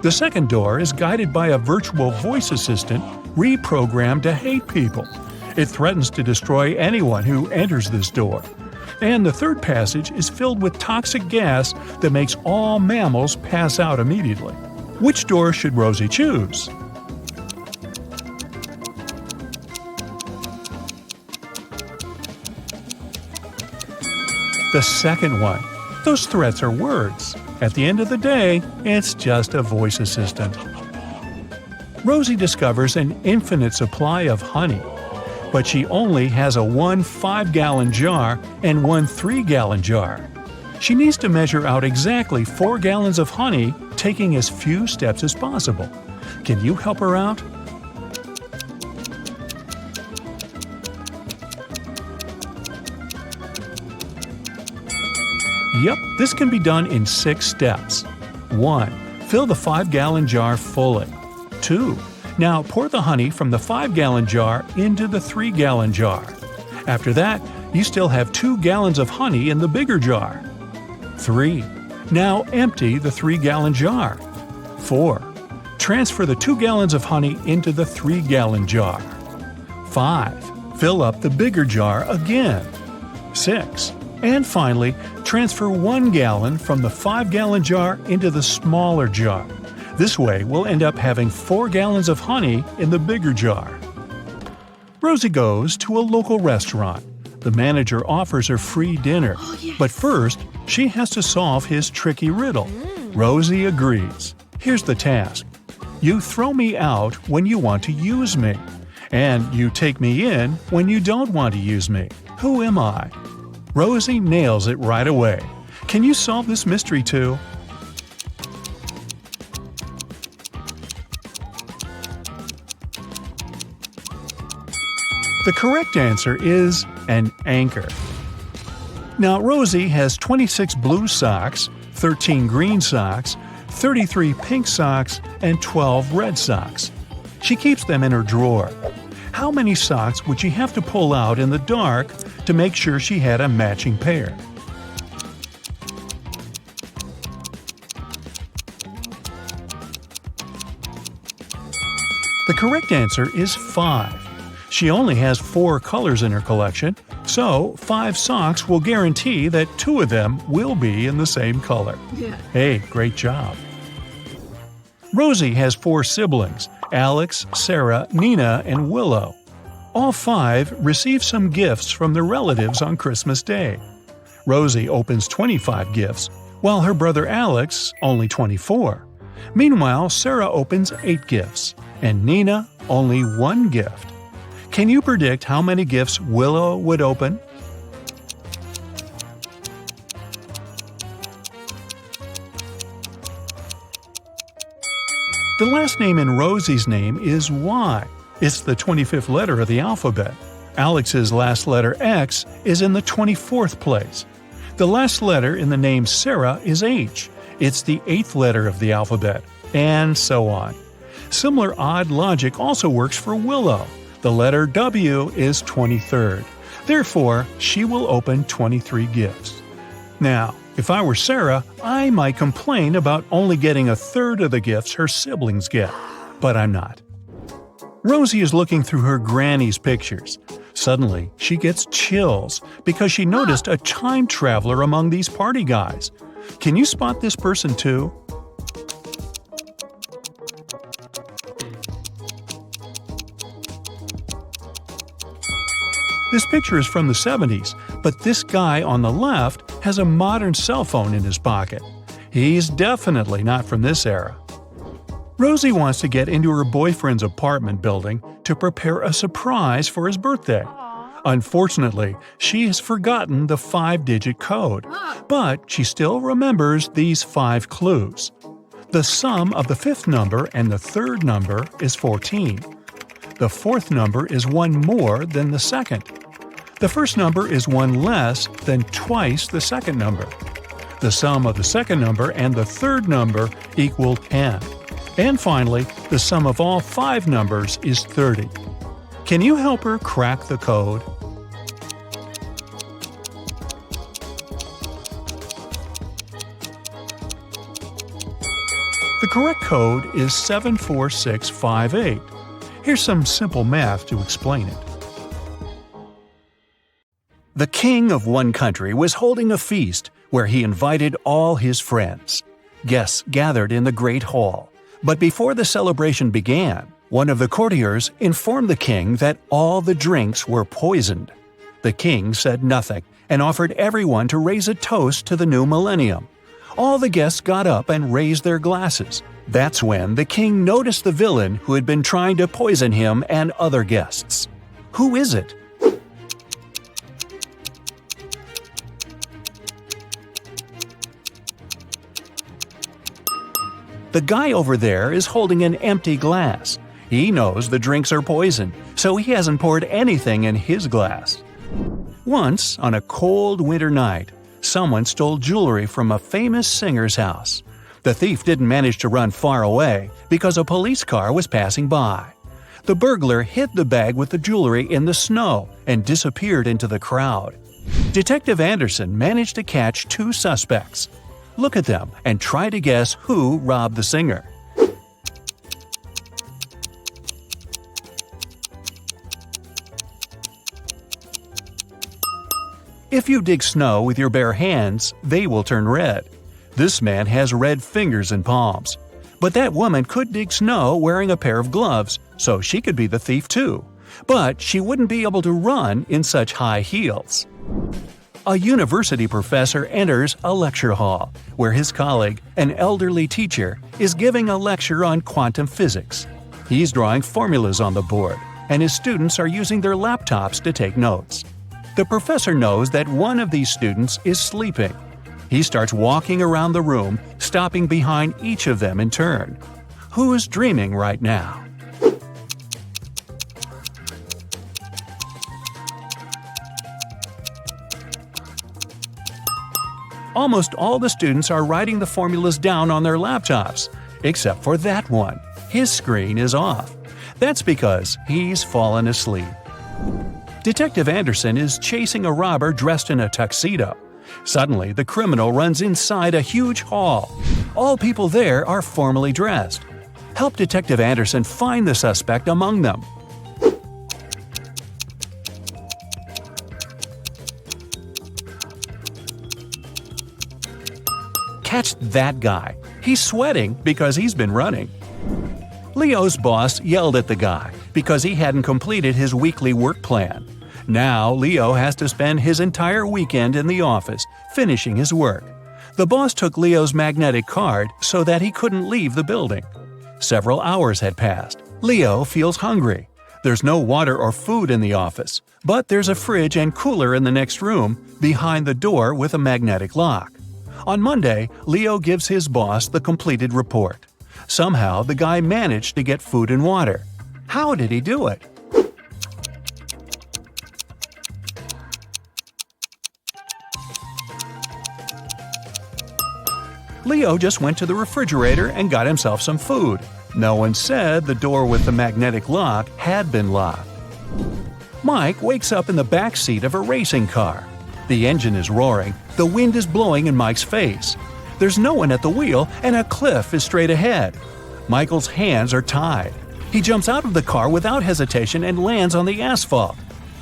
The second door is guided by a virtual voice assistant reprogrammed to hate people. It threatens to destroy anyone who enters this door. And the third passage is filled with toxic gas that makes all mammals pass out immediately. Which door should Rosie choose? The second one. Those threats are words. At the end of the day, it's just a voice assistant. Rosie discovers an infinite supply of honey, but she only has a 1 5-gallon jar and 1 3-gallon jar. She needs to measure out exactly 4 gallons of honey, taking as few steps as possible. Can you help her out? Yep, this can be done in 6 steps. 1. Fill the 5-gallon jar fully. 2. Now pour the honey from the 5-gallon jar into the 3-gallon jar. After that, you still have 2 gallons of honey in the bigger jar. 3. Now empty the 3-gallon jar. 4. Transfer the 2 gallons of honey into the 3-gallon jar. 5. Fill up the bigger jar again. 6. And finally, transfer 1 gallon from the 5-gallon jar into the smaller jar. This way, we'll end up having 4 gallons of honey in the bigger jar. Rosie goes to a local restaurant. The manager offers her free dinner, but first, she has to solve his tricky riddle. Rosie agrees. Here's the task. You throw me out when you want to use me, and you take me in when you don't want to use me. Who am I? Rosie nails it right away. Can you solve this mystery too? The correct answer is an anchor. Now, Rosie has 26 blue socks, 13 green socks, 33 pink socks, and 12 red socks. She keeps them in her drawer. How many socks would she have to pull out in the dark to make sure she had a matching pair? The correct answer is 5. She only has 4 colors in her collection, so 5 socks will guarantee that 2 of them will be in the same color. Hey, great job! Rosie has 4 siblings: Alex, Sarah, Nina, and Willow. All 5 receive some gifts from their relatives on Christmas Day. Rosie opens 25 gifts, while her brother Alex only 24. Meanwhile, Sarah opens 8 gifts, and Nina only 1 gift. Can you predict how many gifts Willow would open? The last name in Rosie's name is Y. It's the 25th letter of the alphabet. Alex's last letter X is in the 24th place. The last letter in the name Sarah is H. It's the 8th letter of the alphabet, and so on. Similar odd logic also works for Willow. The letter W is 23rd. Therefore, she will open 23 gifts. Now, if I were Sarah, I might complain about only getting a third of the gifts her siblings get. But I'm not. Rosie is looking through her granny's pictures. Suddenly, she gets chills because she noticed a time traveler among these party guys. Can you spot this person too? This picture is from the 70s, but this guy on the left has a modern cell phone in his pocket. He's definitely not from this era. Rosie wants to get into her boyfriend's apartment building to prepare a surprise for his birthday. Unfortunately, she has forgotten the 5-digit code, but she still remembers these 5 clues. The sum of the 5th number and the 3rd number is 14. The 4th number is 1 more than the 2nd. The first number is 1 less than twice the 2nd number. The sum of the 2nd number and the 3rd number equal 10. And finally, the sum of all 5 numbers is 30. Can you help her crack the code? The correct code is 74658. Here's some simple math to explain it. The king of one country was holding a feast where he invited all his friends. Guests gathered in the great hall. But before the celebration began, one of the courtiers informed the king that all the drinks were poisoned. The king said nothing and offered everyone to raise a toast to the new millennium. All the guests got up and raised their glasses. That's when the king noticed the villain who had been trying to poison him and other guests. Who is it? The guy over there is holding an empty glass. He knows the drinks are poison, so he hasn't poured anything in his glass. Once, on a cold winter night, Someone stole jewelry from a famous singer's house. The thief didn't manage to run far away because a police car was passing by. The burglar hid the bag with the jewelry in the snow and disappeared into the crowd. Detective Anderson managed to catch 2 suspects. Look at them and try to guess who robbed the singer. If you dig snow with your bare hands, they will turn red. This man has red fingers and palms. But that woman could dig snow wearing a pair of gloves, so she could be the thief too. But she wouldn't be able to run in such high heels. A university professor enters a lecture hall, where his colleague, an elderly teacher, is giving a lecture on quantum physics. He's drawing formulas on the board, and his students are using their laptops to take notes. The professor knows that one of these students is sleeping. He starts walking around the room, stopping behind each of them in turn. Who's dreaming right now? Almost all the students are writing the formulas down on their laptops, except for that one. His screen is off. That's because he's fallen asleep. Detective Anderson is chasing a robber dressed in a tuxedo. Suddenly, the criminal runs inside a huge hall. All people there are formally dressed. Help Detective Anderson find the suspect among them. Catch that guy. He's sweating because he's been running. Leo's boss yelled at the guy because he hadn't completed his weekly work plan. Now Leo has to spend his entire weekend in the office, finishing his work. The boss took Leo's magnetic card so that he couldn't leave the building. Several hours had passed. Leo feels hungry. There's no water or food in the office, but there's a fridge and cooler in the next room, behind the door with a magnetic lock. On Monday, Leo gives his boss the completed report. Somehow, the guy managed to get food and water. How did he do it? Leo just went to the refrigerator and got himself some food. No one said the door with the magnetic lock had been locked. Mike wakes up in the back seat of a racing car. The engine is roaring, the wind is blowing in Mike's face. There's no one at the wheel and a cliff is straight ahead. Michael's hands are tied. He jumps out of the car without hesitation and lands on the asphalt.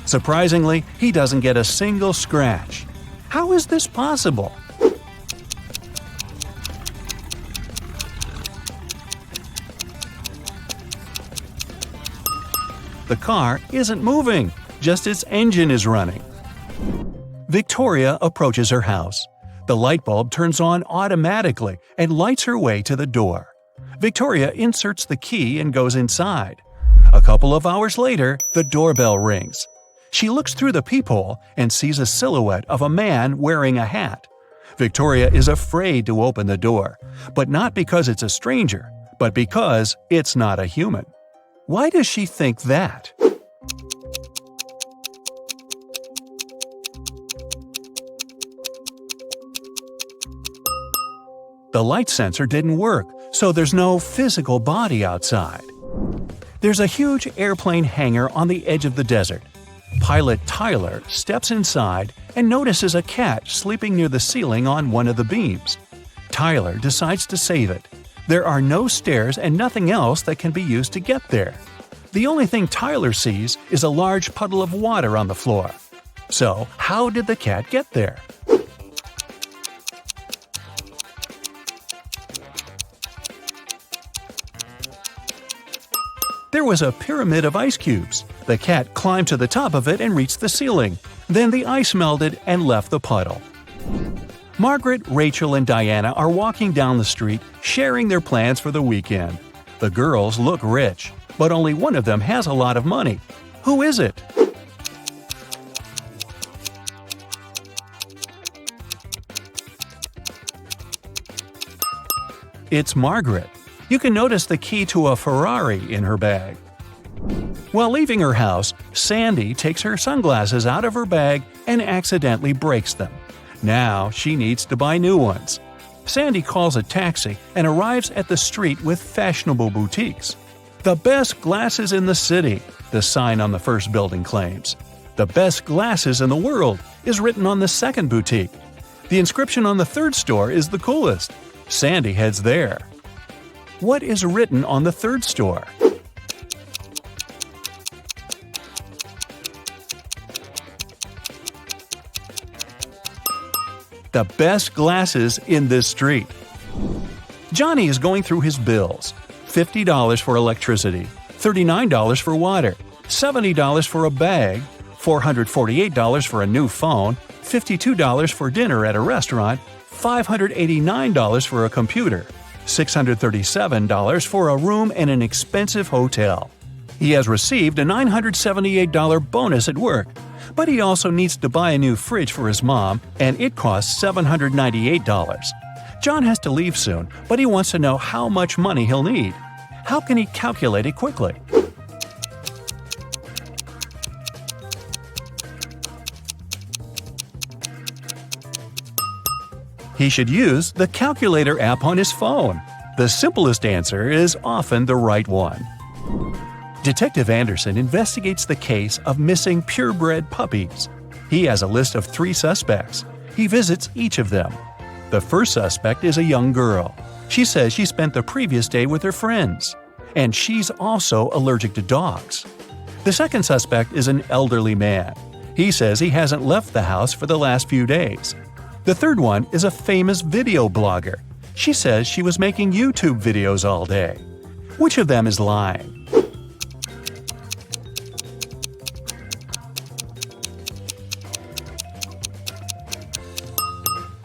Surprisingly, he doesn't get a single scratch. How is this possible? The car isn't moving, just its engine is running. Victoria approaches her house. The light bulb turns on automatically and lights her way to the door. Victoria inserts the key and goes inside. A couple of hours later, the doorbell rings. She looks through the peephole and sees a silhouette of a man wearing a hat. Victoria is afraid to open the door, but not because it's a stranger, but because it's not a human. Why does she think that? The light sensor didn't work, so there's no physical body outside. There's a huge airplane hangar on the edge of the desert. Pilot Tyler steps inside and notices a cat sleeping near the ceiling on one of the beams. Tyler decides to save it. There are no stairs and nothing else that can be used to get there. The only thing Tyler sees is a large puddle of water on the floor. So, how did the cat get there? There was a pyramid of ice cubes. The cat climbed to the top of it and reached the ceiling. Then the ice melted and left the puddle. Margaret, Rachel, and Diana are walking down the street, sharing their plans for the weekend. The girls look rich, but only one of them has a lot of money. Who is it? It's Margaret. You can notice the key to a Ferrari in her bag. While leaving her house, Sandy takes her sunglasses out of her bag and accidentally breaks them. Now she needs to buy new ones. Sandy calls a taxi and arrives at the street with fashionable boutiques. "The best glasses in the city," the sign on the first building claims. "The best glasses in the world" is written on the second boutique. The inscription on the third store is the coolest. Sandy heads there. What is written on the third store? "The best glasses in this street." Johnny is going through his bills. $50 for electricity, $39 for water, $70 for a bag, $448 for a new phone, $52 for dinner at a restaurant, $589 for a computer, $637 for a room in an expensive hotel. He has received a $978 bonus at work, but he also needs to buy a new fridge for his mom, and it costs $798. John has to leave soon, but he wants to know how much money he'll need. How can he calculate it quickly? He should use the calculator app on his phone. The simplest answer is often the right one. Detective Anderson investigates the case of missing purebred puppies. He has a list of 3 suspects. He visits each of them. The first suspect is a young girl. She says she spent the previous day with her friends. And she's also allergic to dogs. The second suspect is an elderly man. He says he hasn't left the house for the last few days. The third one is a famous video blogger. She says she was making YouTube videos all day. Which of them is lying?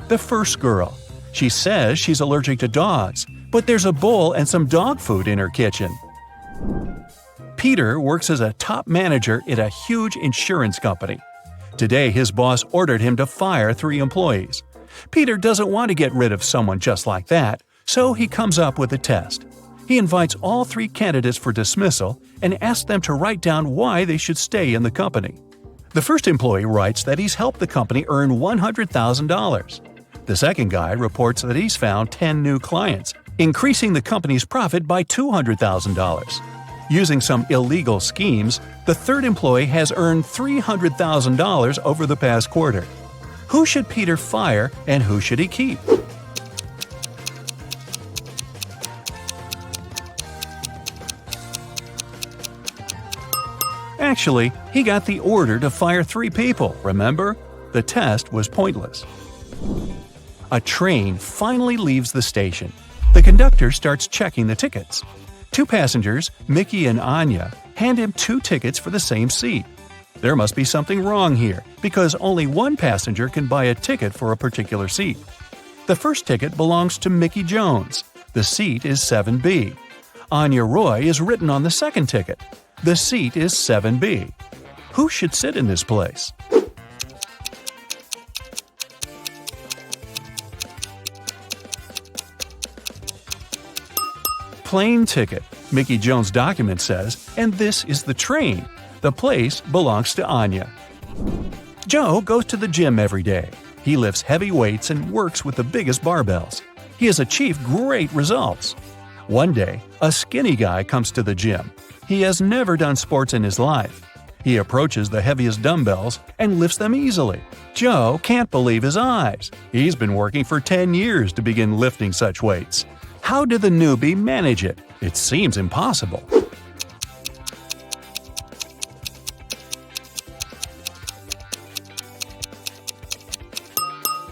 The first girl. She says she's allergic to dogs, but there's a bowl and some dog food in her kitchen. Peter works as a top manager at a huge insurance company. Today, his boss ordered him to fire 3 employees. Peter doesn't want to get rid of someone just like that, so he comes up with a test. He invites all 3 candidates for dismissal and asks them to write down why they should stay in the company. The first employee writes that he's helped the company earn $100,000. The second guy reports that he's found 10 new clients, increasing the company's profit by $200,000. Using some illegal schemes, the third employee has earned $300,000 over the past quarter. Who should Peter fire and who should he keep? Actually, he got the order to fire 3 people, remember? The test was pointless. A train finally leaves the station. The conductor starts checking the tickets. 2 passengers, Mickey and Anya, hand him 2 tickets for the same seat. There must be something wrong here, because only one passenger can buy a ticket for a particular seat. The first ticket belongs to Mickey Jones. The seat is 7B. Anya Roy is written on the second ticket. The seat is 7B. Who should sit in this place? Plane ticket, Mickey Jones' document says, and this is the train. The place belongs to Anya. Joe goes to the gym every day. He lifts heavy weights and works with the biggest barbells. He has achieved great results. One day, a skinny guy comes to the gym. He has never done sports in his life. He approaches the heaviest dumbbells and lifts them easily. Joe can't believe his eyes. He's been working for 10 years to begin lifting such weights. How did the newbie manage it? It seems impossible.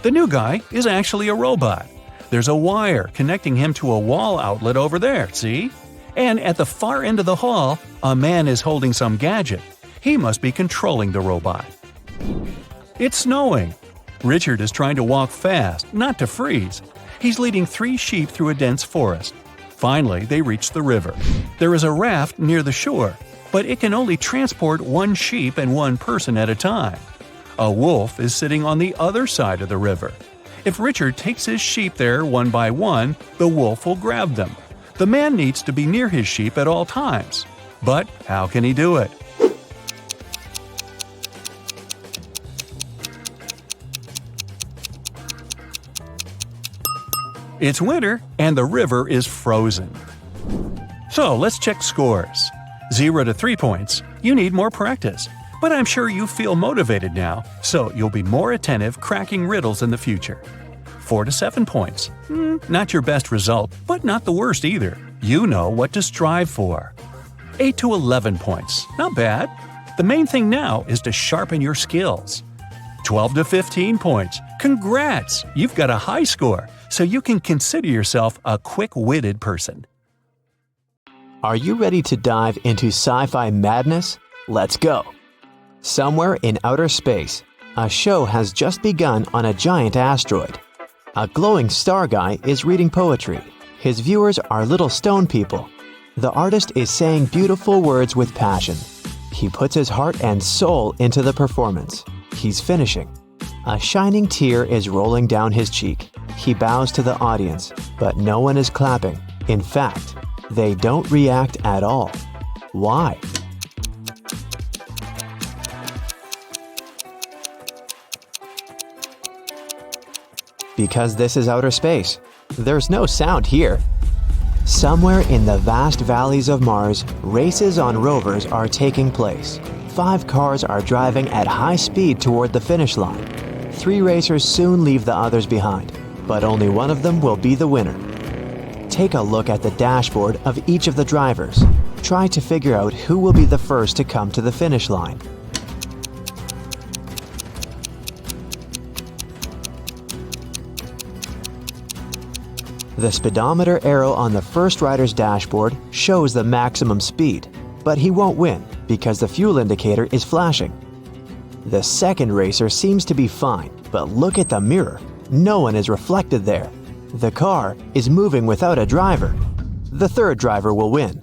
The new guy is actually a robot. There's a wire connecting him to a wall outlet over there, see? And at the far end of the hall, a man is holding some gadget. He must be controlling the robot. It's snowing. Richard is trying to walk fast, not to freeze. He's leading 3 sheep through a dense forest. Finally, they reach the river. There is a raft near the shore, but it can only transport 1 sheep and 1 person at a time. A wolf is sitting on the other side of the river. If Richard takes his sheep there one by one, the wolf will grab them. The man needs to be near his sheep at all times. But how can he do it? It's winter and the river is frozen. So let's check scores. 0 to 3 points. You need more practice. But I'm sure you feel motivated now, so you'll be more attentive cracking riddles in the future. 4 to 7 points. Not your best result, but not the worst either. You know what to strive for. 8 to 11 points. Not bad. The main thing now is to sharpen your skills. 12 to 15 points. Congrats! You've got a high score, so you can consider yourself a quick-witted person. Are you ready to dive into sci-fi madness? Let's go! Somewhere in outer space, a show has just begun on a giant asteroid. A glowing star guy is reading poetry. His viewers are little stone people. The artist is saying beautiful words with passion. He puts his heart and soul into the performance. He's finishing. A shining tear is rolling down his cheek. He bows to the audience, but no one is clapping. In fact, they don't react at all. Why? Because this is outer space. There's no sound here. Somewhere in the vast valleys of Mars, races on rovers are taking place. 5 cars are driving at high speed toward the finish line. 3 racers soon leave the others behind, but only one of them will be the winner. Take a look at the dashboard of each of the drivers. Try to figure out who will be the first to come to the finish line. The speedometer arrow on the first rider's dashboard shows the maximum speed, but he won't win because the fuel indicator is flashing. The second racer seems to be fine, but look at the mirror. No one is reflected there. The car is moving without a driver. The third driver will win.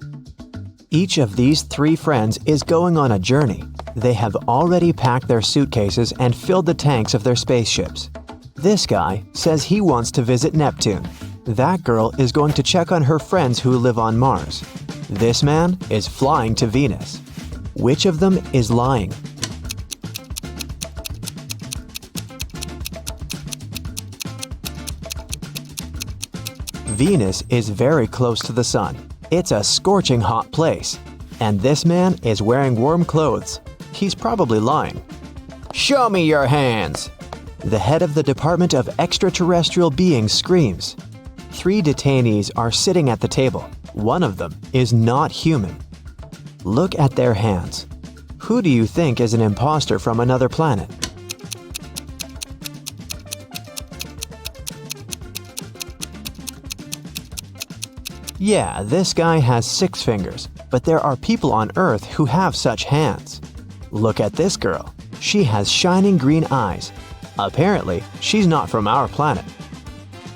Each of these 3 friends is going on a journey. They have already packed their suitcases and filled the tanks of their spaceships. This guy says he wants to visit Neptune. That girl is going to check on her friends who live on Mars. This man is flying to Venus. Which of them is lying? Venus is very close to the sun. It's a scorching hot place. And this man is wearing warm clothes. He's probably lying. Show me your hands! The head of the Department of Extraterrestrial Beings screams. 3 detainees are sitting at the table. One of them is not human. Look at their hands. Who do you think is an imposter from another planet? Yeah, this guy has 6 fingers, but there are people on Earth who have such hands. Look at this girl. She has shining green eyes. Apparently, she's not from our planet.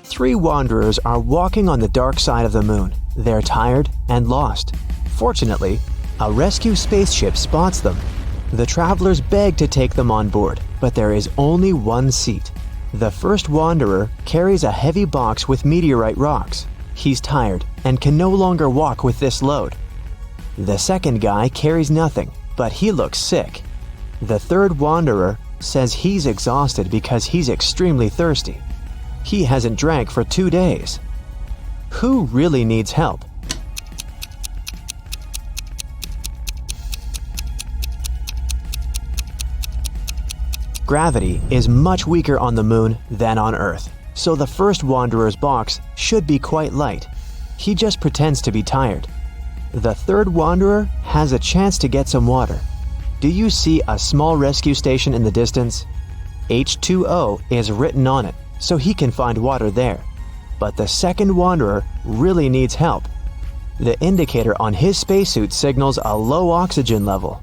3 wanderers are walking on the dark side of the moon. They're tired and lost. Fortunately, a rescue spaceship spots them. The travelers beg to take them on board, but there is only one seat. The first wanderer carries a heavy box with meteorite rocks. He's tired and can no longer walk with this load. The second guy carries nothing, but he looks sick. The third wanderer says he's exhausted because he's extremely thirsty. He hasn't drank for 2 days. Who really needs help? Gravity is much weaker on the moon than on Earth, so the first wanderer's box should be quite light. He just pretends to be tired. The third wanderer has a chance to get some water. Do you see a small rescue station in the distance? H2O is written on it, so he can find water there. But the second wanderer really needs help. The indicator on his spacesuit signals a low oxygen level.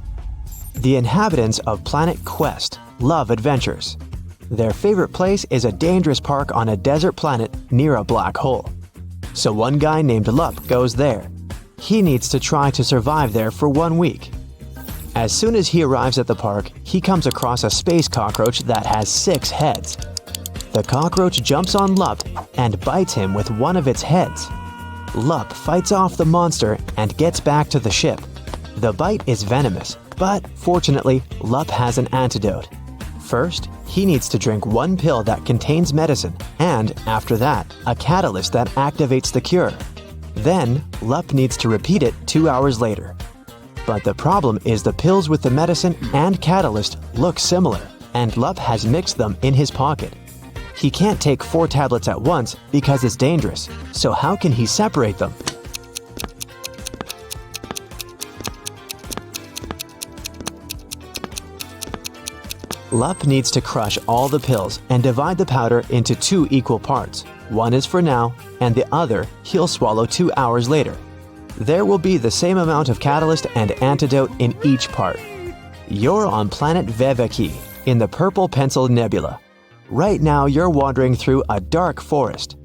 The inhabitants of Planet Quest love adventures. Their favorite place is a dangerous park on a desert planet near a black hole. So one guy named Lup goes there. He needs to try to survive there for 1 week. As soon as he arrives at the park, he comes across a space cockroach that has 6 heads. The cockroach jumps on Lup and bites him with one of its heads. Lup fights off the monster and gets back to the ship. The bite is venomous, but fortunately, Lup has an antidote. First, he needs to drink one pill that contains medicine, and after that, a catalyst that activates the cure. Then, Lup needs to repeat it 2 hours later. But the problem is the pills with the medicine and catalyst look similar, and Lup has mixed them in his pocket. He can't take 4 tablets at once because it's dangerous, so how can he separate them? Lup needs to crush all the pills and divide the powder into 2 equal parts. One is for now, and the other he'll swallow 2 hours later. There will be the same amount of catalyst and antidote in each part. You're on planet Veveki, in the Purple Pencil Nebula. Right now you're wandering through a dark forest.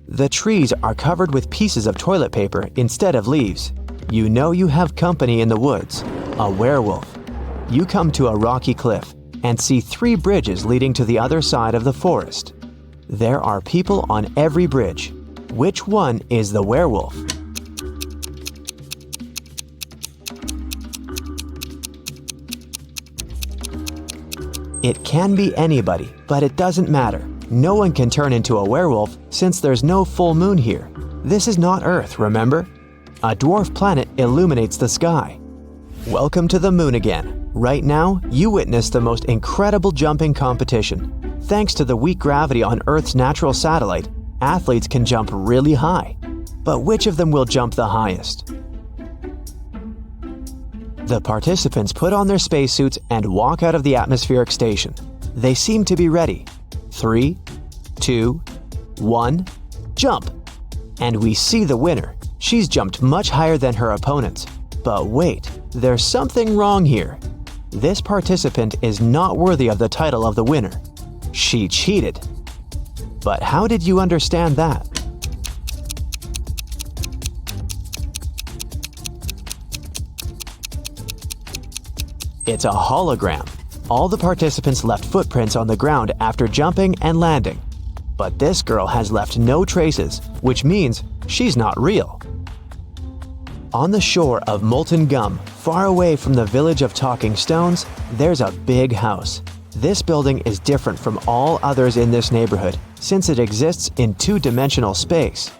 The trees are covered with pieces of toilet paper instead of leaves. You know you have company in the woods, a werewolf. You come to a rocky cliff and see 3 bridges leading to the other side of the forest. There are people on every bridge. Which one is the werewolf? It can be anybody, but it doesn't matter. No one can turn into a werewolf since there's no full moon here. This is not Earth, remember? A dwarf planet illuminates the sky. Welcome to the moon again. Right now, you witness the most incredible jumping competition. Thanks to the weak gravity on Earth's natural satellite, athletes can jump really high. But which of them will jump the highest? The participants put on their spacesuits and walk out of the atmospheric station. They seem to be ready. 3, 2, 1, jump! And we see the winner. She's jumped much higher than her opponents. But wait, there's something wrong here. This participant is not worthy of the title of the winner. She cheated. But how did you understand that? It's a hologram. All the participants left footprints on the ground after jumping and landing. But this girl has left no traces, which means she's not real. On the shore of Molten Gum, far away from the village of Talking Stones, there's a big house. This building is different from all others in this neighborhood, since it exists in 2-dimensional space.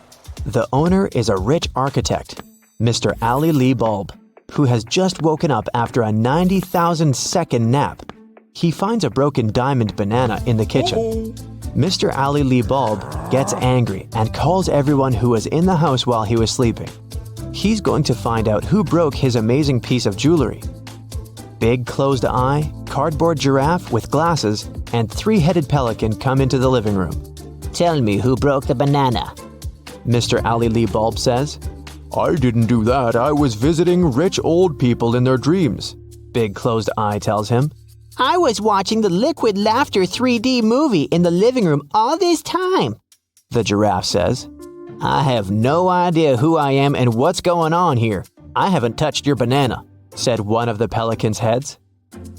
The owner is a rich architect, Mr. Ali Lee Bulb, who has just woken up after a 90,000-second nap. He finds a broken diamond banana in the kitchen. Mr. Ali Lee Bulb gets angry and calls everyone who was in the house while he was sleeping. He's going to find out who broke his amazing piece of jewelry. Big closed eye, cardboard giraffe with glasses, and 3-headed pelican come into the living room. Tell me who broke the banana. Mr. Ali Lee Bulb says. I didn't do that. I was visiting rich old people in their dreams. Big closed eye tells him. I was watching the Liquid Laughter 3D movie in the living room all this time. The giraffe says. I have no idea who I am and what's going on here. I haven't touched your banana, said one of the pelican's heads.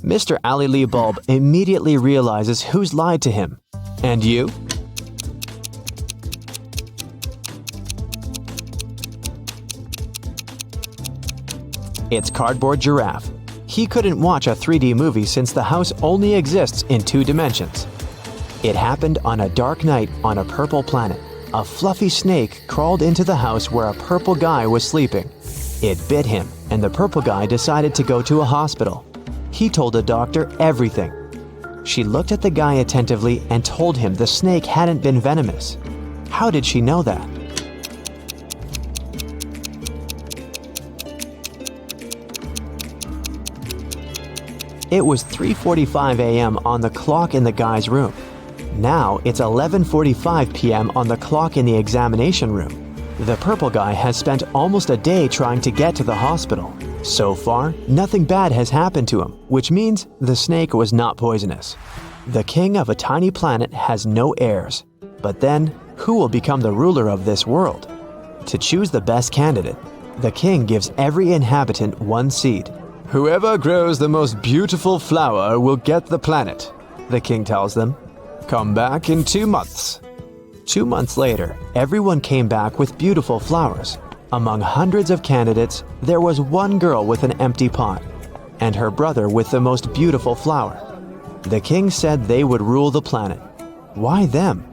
Mr. Ali Lee Bulb immediately realizes who's lied to him. And you? It's Cardboard Giraffe. He couldn't watch a 3D movie since the house only exists in 2 dimensions. It happened on a dark night on a purple planet. A fluffy snake crawled into the house where a purple guy was sleeping. It bit him, and the purple guy decided to go to a hospital. He told the doctor everything. She looked at the guy attentively and told him the snake hadn't been venomous. How did she know that? It was 3:45 a.m. on the clock in the guy's room. Now it's 11:45 p.m. on the clock in the examination room. The purple guy has spent almost a day trying to get to the hospital. So far, nothing bad has happened to him, which means the snake was not poisonous. The king of a tiny planet has no heirs. But then, who will become the ruler of this world? To choose the best candidate, the king gives every inhabitant 1 seed. Whoever grows the most beautiful flower will get the planet, the king tells them. Come back in 2 months. 2 months later, everyone came back with beautiful flowers. Among hundreds of candidates, there was one girl with an empty pot, and her brother with the most beautiful flower. The king said they would rule the planet. Why them?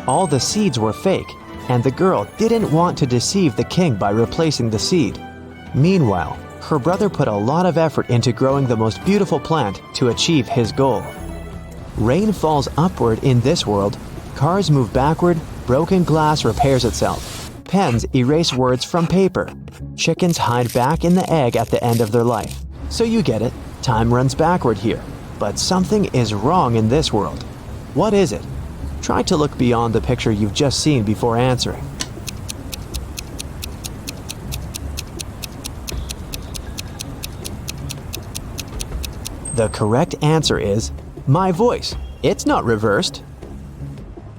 All the seeds were fake, and the girl didn't want to deceive the king by replacing the seed. Meanwhile, her brother put a lot of effort into growing the most beautiful plant to achieve his goal. Rain falls upward in this world, cars move backward, broken glass repairs itself, pens erase words from paper, chickens hide back in the egg at the end of their life. So you get it, time runs backward here. But something is wrong in this world. What is it? Try to look beyond the picture you've just seen before answering. The correct answer is my voice. It's not reversed.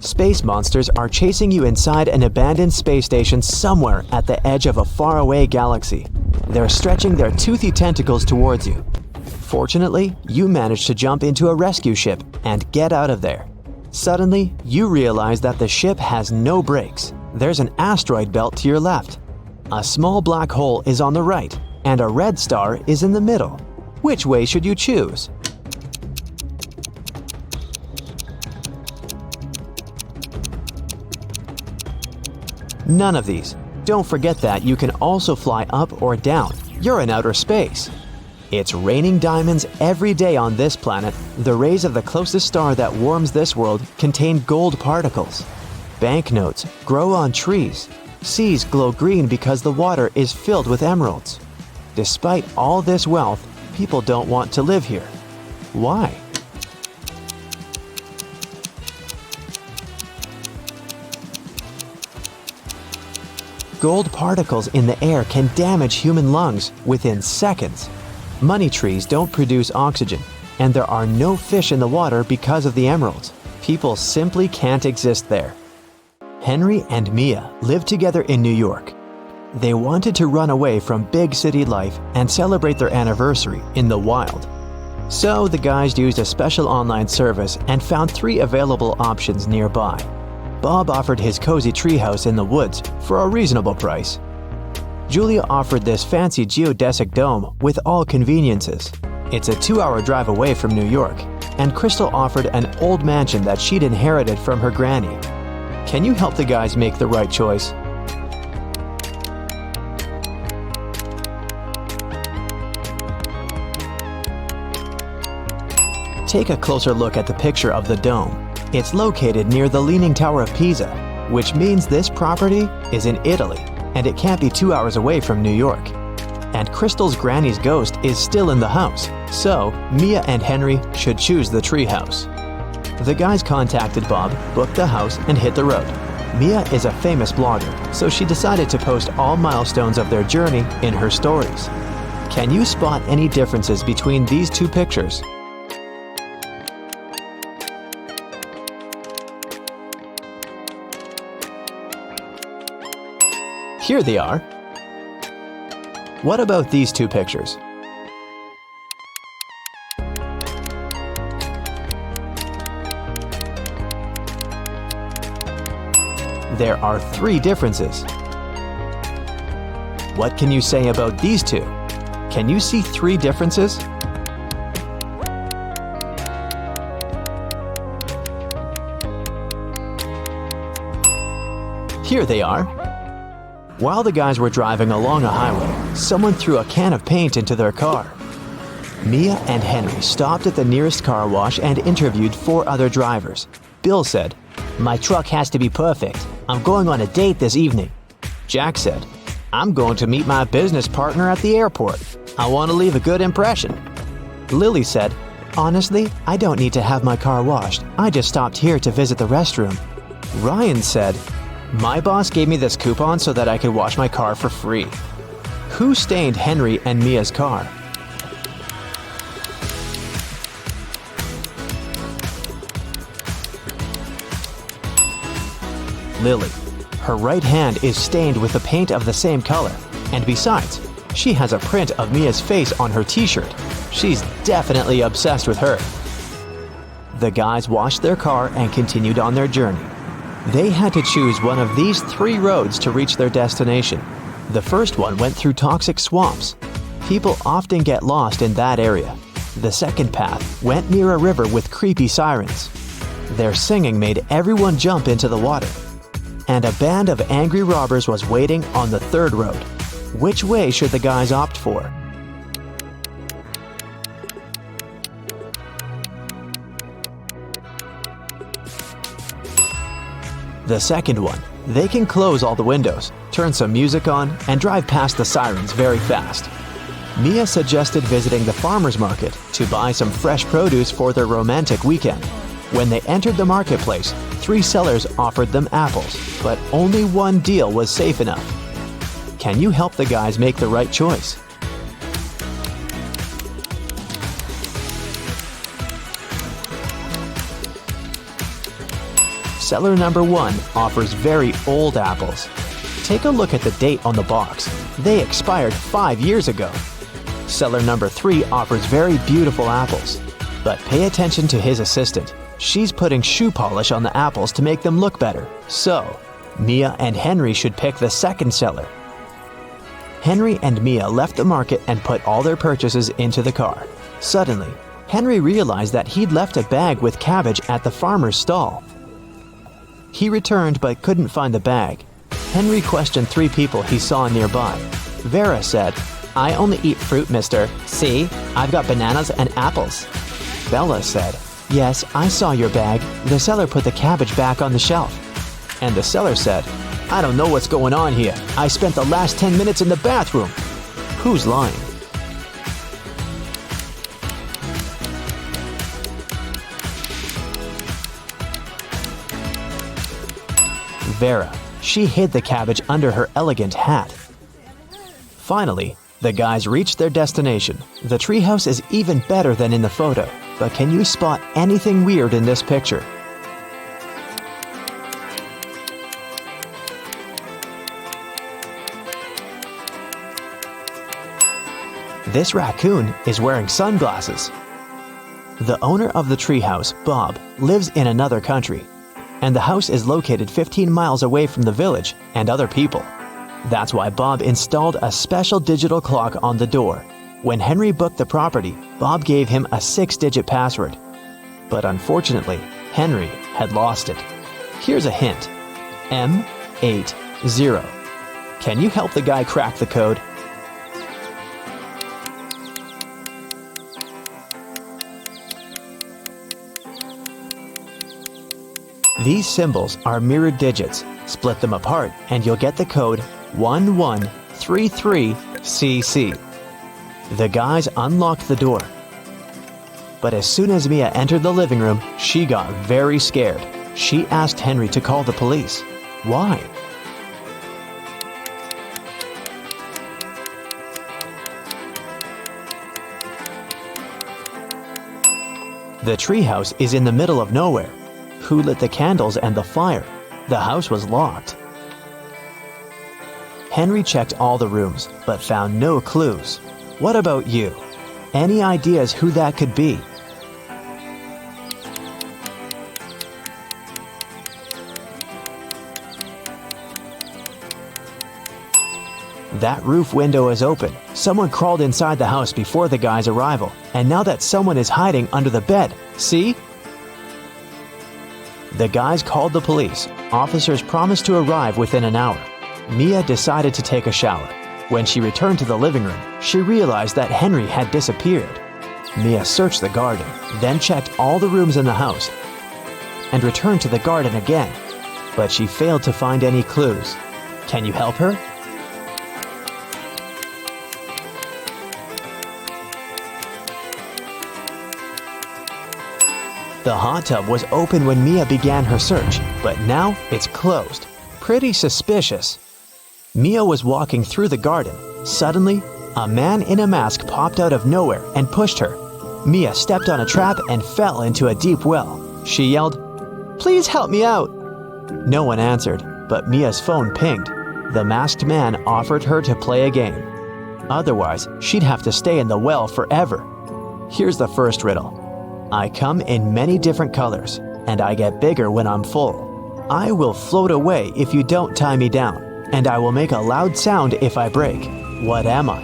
Space monsters are chasing you inside an abandoned space station somewhere at the edge of a faraway galaxy. They're stretching their toothy tentacles towards you. Fortunately, you manage to jump into a rescue ship and get out of there. Suddenly, you realize that the ship has no brakes. There's an asteroid belt to your left. A small black hole is on the right, and a red star is in the middle. Which way should you choose? None of these. Don't forget that you can also fly up or down. You're in outer space. It's raining diamonds every day on this planet. The rays of the closest star that warms this world contain gold particles. Banknotes grow on trees. Seas glow green because the water is filled with emeralds. Despite all this wealth, people don't want to live here. Why? Gold particles in the air can damage human lungs within seconds. Money trees don't produce oxygen, and there are no fish in the water because of the emeralds. People simply can't exist there. Henry and Mia lived together in New York. They wanted to run away from big city life and celebrate their anniversary in the wild. So the guys used a special online service and found 3 available options nearby. Bob offered his cozy treehouse in the woods for a reasonable price. Julia offered this fancy geodesic dome with all conveniences. It's a 2-hour drive away from New York. And Crystal offered an old mansion that she'd inherited from her granny. Can you help the guys make the right choice? Take a closer look at the picture of the dome. It's located near the Leaning Tower of Pisa, which means this property is in Italy, and it can't be 2 hours away from New York. And Crystal's granny's ghost is still in the house, so Mia and Henry should choose the treehouse. The guys contacted Bob, booked the house, and hit the road. Mia is a famous blogger, so she decided to post all milestones of their journey in her stories. Can you spot any differences between these 2 pictures? Here they are. What about these 2 pictures? There are 3 differences. What can you say about these 2? Can you see 3 differences? Here they are. While the guys were driving along a highway, someone threw a can of paint into their car. Mia and Henry stopped at the nearest car wash and interviewed 4 other drivers. Bill said, "My truck has to be perfect. I'm going on a date this evening." Jack said, "I'm going to meet my business partner at the airport. I want to leave a good impression." Lily said, "Honestly, I don't need to have my car washed. I just stopped here to visit the restroom." Ryan said, "My boss gave me this coupon so that I could wash my car for free." Who stained Henry and Mia's car? Lily. Her right hand is stained with the paint of the same color. And besides, she has a print of Mia's face on her t-shirt. She's definitely obsessed with her. The guys washed their car and continued on their journey. They had to choose one of these 3 roads to reach their destination. The first one went through toxic swamps. People often get lost in that area. The second path went near a river with creepy sirens. Their singing made everyone jump into the water. And a band of angry robbers was waiting on the third road. Which way should the guys opt for? The second one. They can close all the windows, turn some music on, and drive past the sirens very fast. Mia suggested visiting the farmer's market to buy some fresh produce for their romantic weekend. When they entered the marketplace, 3 sellers offered them apples, but only one deal was safe enough. Can you help the guys make the right choice? Seller number 1 offers very old apples. Take a look at the date on the box. They expired 5 years ago. Seller number 3 offers very beautiful apples. But pay attention to his assistant. She's putting shoe polish on the apples to make them look better. So, Mia and Henry should pick the second seller. Henry and Mia left the market and put all their purchases into the car. Suddenly, Henry realized that he'd left a bag with cabbage at the farmer's stall. He returned but couldn't find the bag. Henry questioned 3 people he saw nearby. Vera said, "I only eat fruit, mister. See, I've got bananas and apples." Bella said, "Yes, I saw your bag. The seller put the cabbage back on the shelf." And the seller said, "I don't know what's going on here. I spent the last 10 minutes in the bathroom." Who's lying? Vera. She hid the cabbage under her elegant hat. Finally, the guys reached their destination. The treehouse is even better than in the photo, but can you spot anything weird in this picture? This raccoon is wearing sunglasses. The owner of the treehouse, Bob, lives in another country, and the house is located 15 miles away from the village and other people. That's why Bob installed a special digital clock on the door. When Henry booked the property, Bob gave him a 6-digit password. But unfortunately, Henry had lost it. Here's a hint. M80. Can you help the guy crack the code? These symbols are mirrored digits. Split them apart and you'll get the code 1133CC. The guys unlocked the door. But as soon as Mia entered the living room, she got very scared. She asked Henry to call the police. Why? The treehouse is in the middle of nowhere. Who lit the candles and the fire? The house was locked. Henry checked all the rooms, but found no clues. What about you? Any ideas who that could be? That roof window is open. Someone crawled inside the house before the guy's arrival, and now that someone is hiding under the bed. See? The guys called the police. Officers promised to arrive within an hour. Mia decided to take a shower. When she returned to the living room, she realized that Henry had disappeared. Mia searched the garden, then checked all the rooms in the house, and returned to the garden again. But she failed to find any clues. Can you help her? The hot tub was open when Mia began her search, but now it's closed. Pretty suspicious. Mia was walking through the garden. Suddenly, a man in a mask popped out of nowhere and pushed her. Mia stepped on a trap and fell into a deep well. She yelled, "Please help me out!" No one answered, but Mia's phone pinged. The masked man offered her to play a game. Otherwise, she'd have to stay in the well forever. Here's the first riddle. I come in many different colors, and I get bigger when I'm full. I will float away if you don't tie me down. and I will make a loud sound if I break. What am I?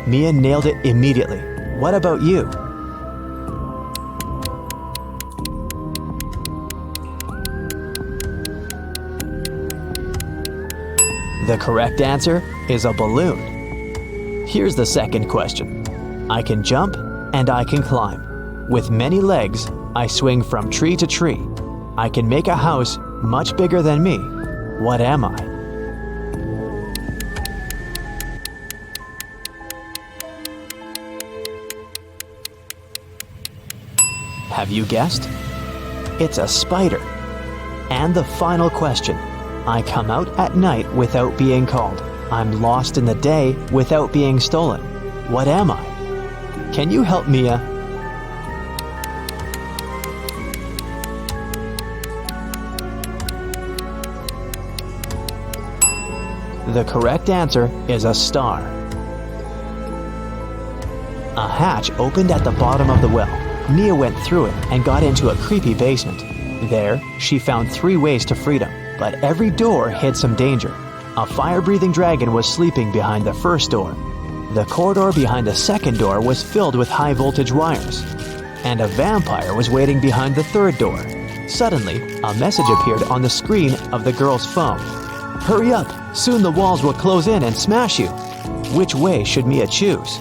Mia nailed it immediately. What about you? The correct answer is a balloon. Here's the second question. I can jump and I can climb. With many legs, I swing from tree to tree. I can make a house much bigger than me. What am I? Have you guessed? It's a spider. And the final question. I come out at night without being called. I'm lost in the day without being stolen. What am I? Can you help Mia? The correct answer is a star. A hatch opened at the bottom of the well. Mia went through it and got into a creepy basement. There, she found 3 ways to freedom, but every door hid some danger. A fire-breathing dragon was sleeping behind the first door. The corridor behind the second door was filled with high-voltage wires. And a vampire was waiting behind the third door. Suddenly, a message appeared on the screen of the girl's phone. Hurry up! Soon the walls will close in and smash you. Which way should Mia choose?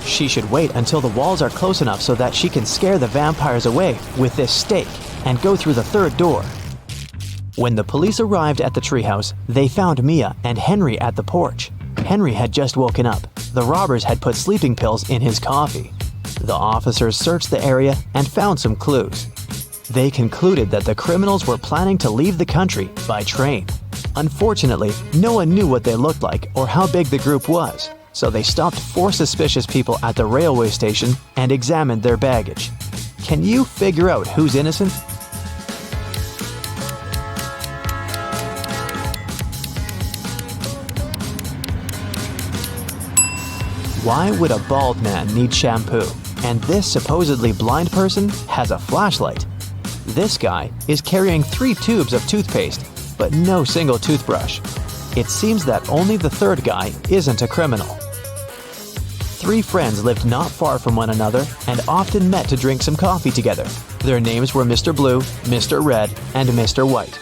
She should wait until the walls are close enough so that she can scare the vampires away with this stake and go through the third door. When the police arrived at the treehouse, they found Mia and Henry at the porch. Henry had just woken up. The robbers had put sleeping pills in his coffee. The officers searched the area and found some clues. They concluded that the criminals were planning to leave the country by train. Unfortunately, no one knew what they looked like or how big the group was. So they stopped 4 suspicious people at the railway station and examined their baggage. Can you figure out who's innocent? Why would a bald man need shampoo? And this supposedly blind person has a flashlight. This guy is carrying 3 tubes of toothpaste, but no single toothbrush. It seems that only the third guy isn't a criminal. 3 friends lived not far from one another and often met to drink some coffee together. Their names were Mr. Blue, Mr. Red, and Mr. White.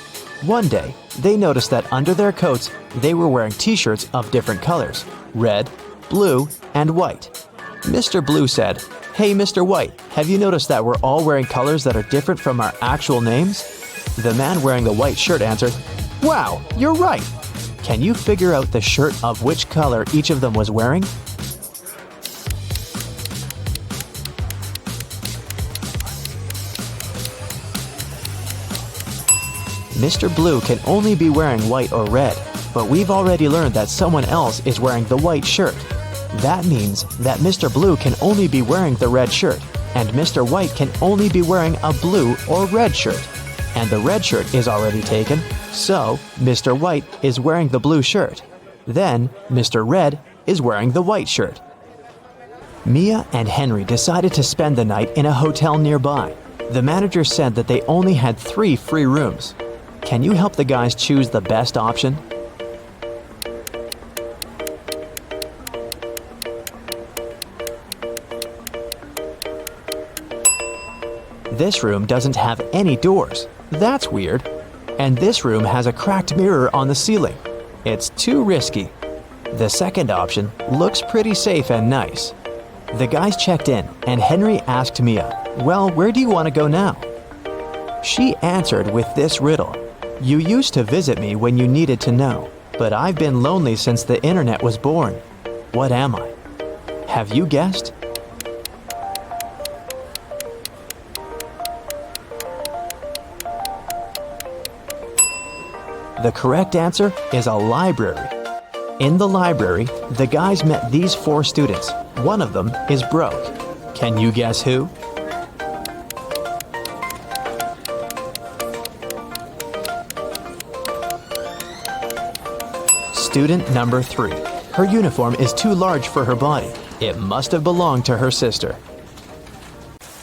One day, they noticed that under their coats, they were wearing t-shirts of different colors: red, blue, and white. Mr. Blue said, "Hey, Mr. White, have you noticed that we're all wearing colors that are different from our actual names?" The man wearing the white shirt answered, "Wow, you're right." Can you figure out the shirt of which color each of them was wearing? Mr. Blue can only be wearing white or red, but we've already learned that someone else is wearing the white shirt. That means that Mr. Blue can only be wearing the red shirt, and Mr. White can only be wearing a blue or red shirt. And the red shirt is already taken, so Mr. White is wearing the blue shirt. Then Mr. Red is wearing the white shirt. Mia and Henry decided to spend the night in a hotel nearby. The manager said that they only had 3 free rooms. Can you help the guys choose the best option? This room doesn't have any doors. That's weird. And this room has a cracked mirror on the ceiling. It's too risky. The second option looks pretty safe and nice. The guys checked in, and Henry asked Mia, "Well, where do you want to go now?" She answered with this riddle. "You used to visit me when you needed to know, but I've been lonely since the internet was born. What am I?" Have you guessed? The correct answer is a library. In the library, the guys met these 4 students. One of them is broke. Can you guess who? Student number 3. Her uniform is too large for her body. It must have belonged to her sister.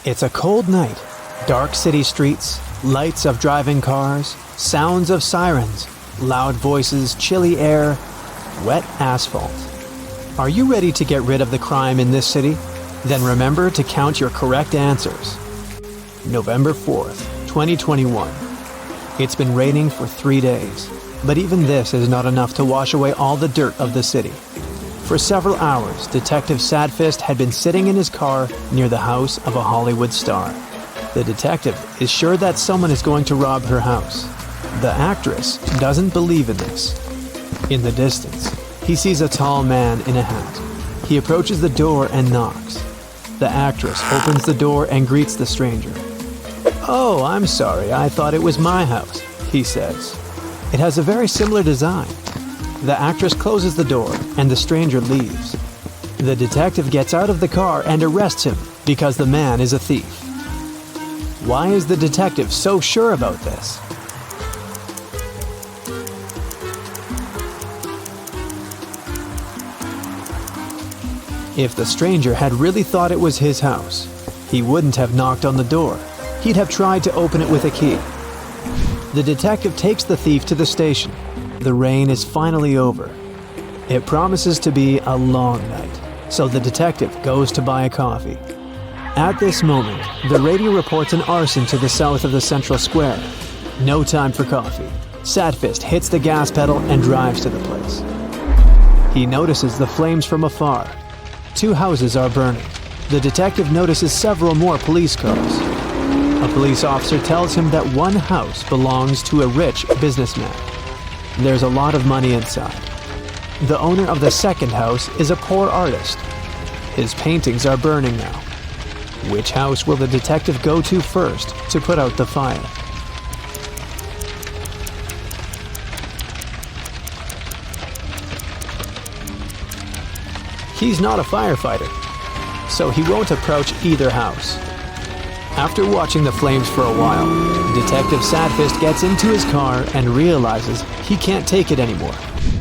It's a cold night. Dark city streets, lights of driving cars, sounds of sirens, loud voices, chilly air, wet asphalt. Are you ready to get rid of the crime in this city? Then remember to count your correct answers. November 4th, 2021. It's been raining for 3 days, but even this is not enough to wash away all the dirt of the city. For several hours, Detective Sadfist had been sitting in his car near the house of a Hollywood star. The detective is sure that someone is going to rob her house. The actress doesn't believe in this. In the distance, he sees a tall man in a hat. He approaches the door and knocks. The actress opens the door and greets the stranger. "Oh, I'm sorry, I thought it was my house," he says. It has a very similar design. The actress closes the door and the stranger leaves. The detective gets out of the car and arrests him because the man is a thief. Why is the detective so sure about this? If the stranger had really thought it was his house, he wouldn't have knocked on the door. He'd have tried to open it with a key. The detective takes the thief to the station. The rain is finally over. It promises to be a long night, so the detective goes to buy a coffee. At this moment, the radio reports an arson to the south of the central square. No time for coffee. Sadfist hits the gas pedal and drives to the place. He notices the flames from afar. 2 houses are burning. The detective notices several more police cars. A police officer tells him that one house belongs to a rich businessman. There's a lot of money inside. The owner of the second house is a poor artist. His paintings are burning now. Which house will the detective go to first to put out the fire? He's not a firefighter, so he won't approach either house. After watching the flames for a while, Detective Sadfist gets into his car and realizes he can't take it anymore.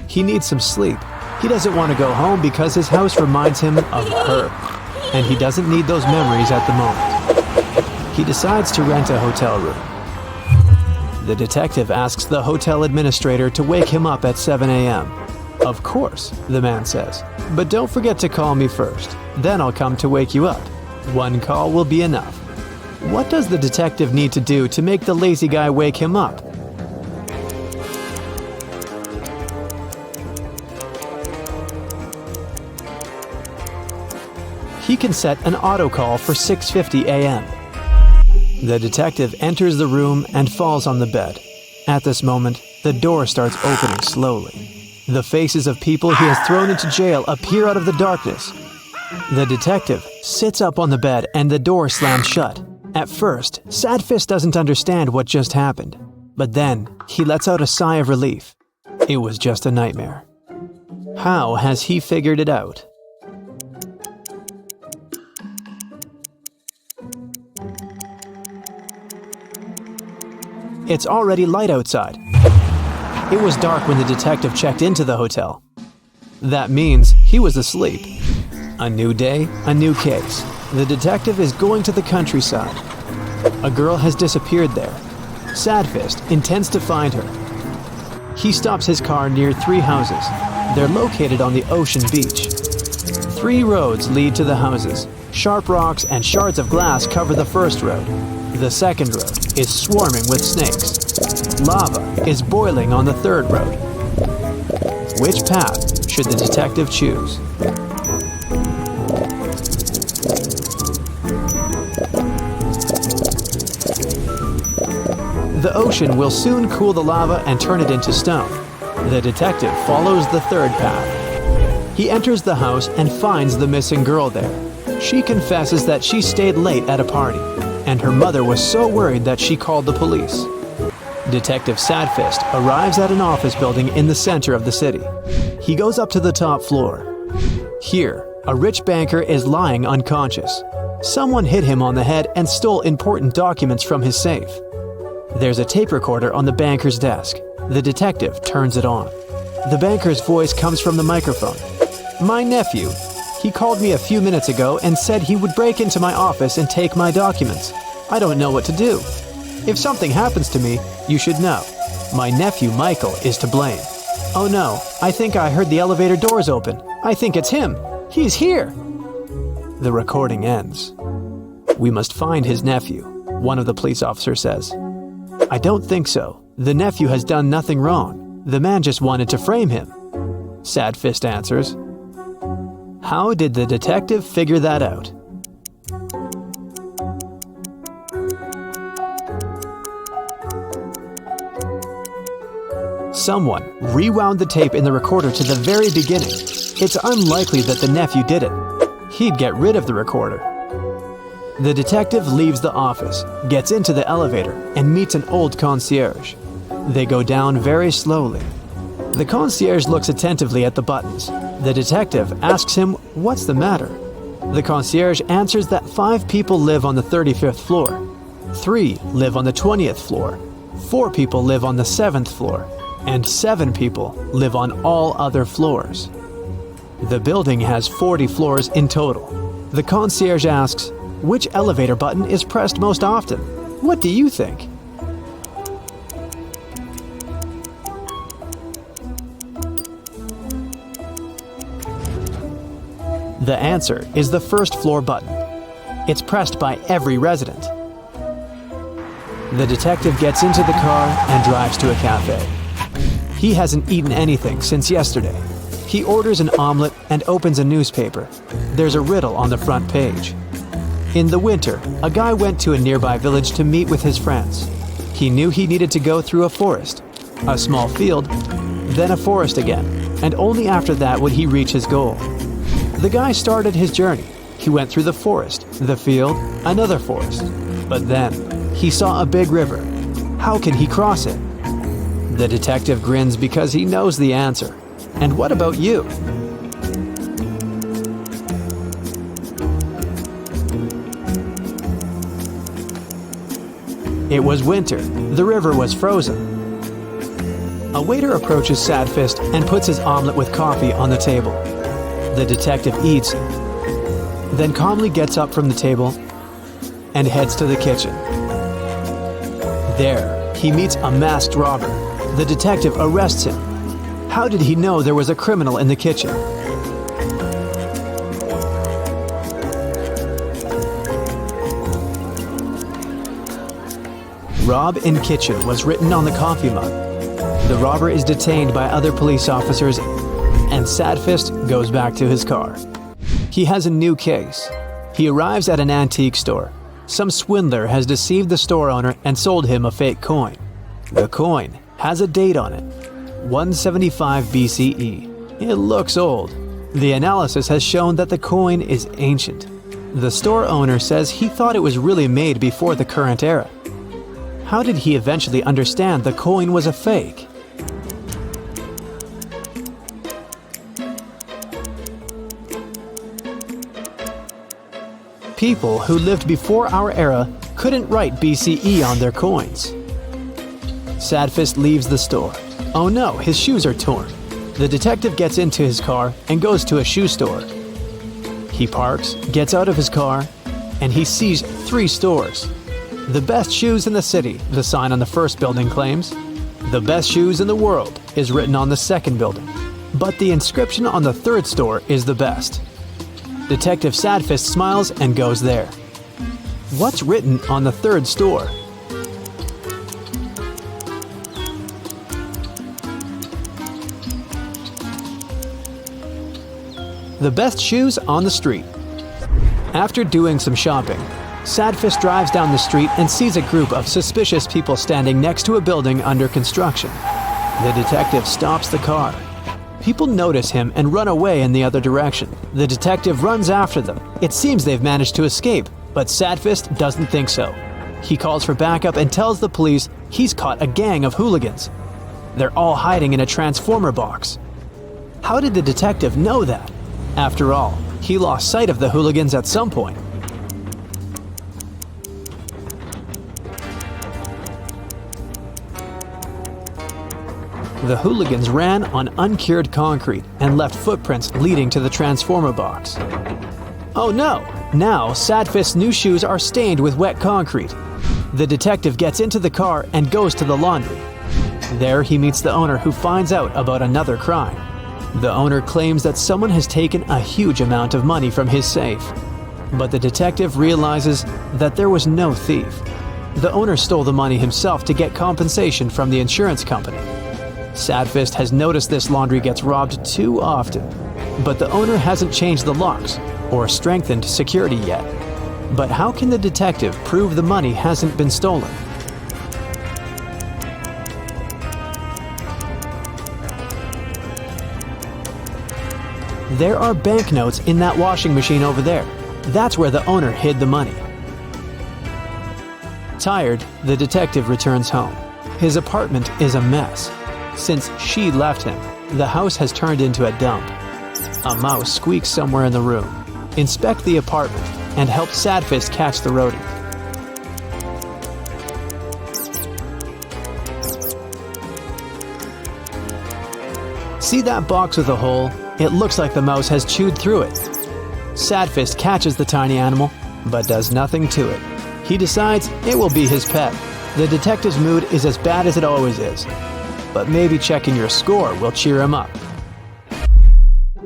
He needs some sleep. He doesn't want to go home because his house reminds him of her, and he doesn't need those memories at the moment. He decides to rent a hotel room. The detective asks the hotel administrator to wake him up at 7 a.m. "Of course," the man says, "but don't forget to call me first. Then I'll come to wake you up. One call will be enough." What does the detective need to do to make the lazy guy wake him up? He can set an auto call for 6:50 a.m. The detective enters the room and falls on the bed. At this moment, the door starts opening slowly. The faces of people he has thrown into jail appear out of the darkness. The detective sits up on the bed and the door slams shut. At first, Sadfist doesn't understand what just happened, but then he lets out a sigh of relief. It was just a nightmare. How has he figured it out? It's already light outside. It was dark when the detective checked into the hotel. That means he was asleep. A new day, a new case. The detective is going to the countryside. A girl has disappeared there. Sadfist intends to find her. He stops his car near 3 houses. They're located on the ocean beach. 3 roads lead to the houses. Sharp rocks and shards of glass cover the first road. The second road is swarming with snakes. Lava is boiling on the third road. Which path should the detective choose? The ocean will soon cool the lava and turn it into stone. The detective follows the third path. He enters the house and finds the missing girl there. She confesses that she stayed late at a party, and her mother was so worried that she called the police. Detective Sadfist arrives at an office building in the center of the city. He goes up to the top floor. Here, a rich banker is lying unconscious. Someone hit him on the head and stole important documents from his safe. There's a tape recorder on the banker's desk. The detective turns it on. The banker's voice comes from the microphone. "My nephew. He called me a few minutes ago and said he would break into my office and take my documents. I don't know what to do. If something happens to me, you should know. My nephew Michael is to blame. Oh no, I think I heard the elevator doors open. I think it's him. He's here. The recording ends. We must find his nephew, one of the police officers says. I don't think so. The nephew has done nothing wrong. The man just wanted to frame him. Sad Fist answers. How did the detective figure that out? Someone rewound the tape in the recorder to the very beginning. It's unlikely that the nephew did it. He'd get rid of the recorder. The detective leaves the office, gets into the elevator, and meets an old concierge. They go down very slowly. The concierge looks attentively at the buttons. The detective asks him what's the matter. The concierge answers that 5 people live on the 35th floor. 3 live on the 20th floor. 4 people live on the 7th floor. And 7 people live on all other floors. The building has 40 floors in total. The concierge asks, which elevator button is pressed most often? What do you think? The answer is the first floor button. It's pressed by every resident. The detective gets into the car and drives to a cafe. He hasn't eaten anything since yesterday. He orders an omelet and opens a newspaper. There's a riddle on the front page. In the winter, a guy went to a nearby village to meet with his friends. He knew he needed to go through a forest, a small field, then a forest again, and only after that would he reach his goal. The guy started his journey. He went through the forest, the field, another forest. But then, he saw a big river. How can he cross it? The detective grins because he knows the answer. And what about you? It was winter. The river was frozen. A waiter approaches Sad Fist and puts his omelet with coffee on the table. The detective eats, then calmly gets up from the table and heads to the kitchen. There, he meets a masked robber. The detective arrests him. How did he know there was a criminal in the kitchen? Rob in kitchen was written on the coffee mug. The robber is detained by other police officers, and Sad Fist goes back to his car. He has a new case. He arrives at an antique store. Some swindler has deceived the store owner and sold him a fake coin. The coin has a date on it, 175 BCE. It looks old. The analysis has shown that the coin is ancient. The store owner says he thought it was really made before the current era. How did he eventually understand the coin was a fake? People who lived before our era couldn't write BCE on their coins. Sad Fist leaves the store. Oh no, his shoes are torn. The detective gets into his car and goes to a shoe store. He parks, gets out of his car, and he sees 3 stores. The best shoes in the city, the sign on the first building claims. The best shoes in the world is written on the second building. But the inscription on the third store is the best. Detective Sad Fist smiles and goes there. What's written on the third store? The best shoes on the street. After doing some shopping, Sad Fist drives down the street and sees a group of suspicious people standing next to a building under construction. The detective stops the car. People notice him and run away in the other direction. The detective runs after them. It seems they've managed to escape, but Sad Fist doesn't think so. He calls for backup and tells the police he's caught a gang of hooligans. They're all hiding in a transformer box. How did the detective know that? After all, he lost sight of the hooligans at some point. The hooligans ran on uncured concrete and left footprints leading to the transformer box. Oh no! Now, Sadfist's new shoes are stained with wet concrete. The detective gets into the car and goes to the laundry. There he meets the owner, who finds out about another crime. The owner claims that someone has taken a huge amount of money from his safe. But the detective realizes that there was no thief. The owner stole the money himself to get compensation from the insurance company. Sadfist has noticed this laundry gets robbed too often, but the owner hasn't changed the locks or strengthened security yet. But how can the detective prove the money hasn't been stolen? There are banknotes in that washing machine over there. That's where the owner hid the money. Tired, the detective returns home. His apartment is a mess. Since she left him, the house has turned into a dump. A mouse squeaks somewhere in the room. Inspect the apartment and help Sadfist catch the rodent. See that box with a hole? It looks like the mouse has chewed through it. Sadfist catches the tiny animal, but does nothing to it. He decides it will be his pet. The detective's mood is as bad as it always is. But maybe checking your score will cheer him up.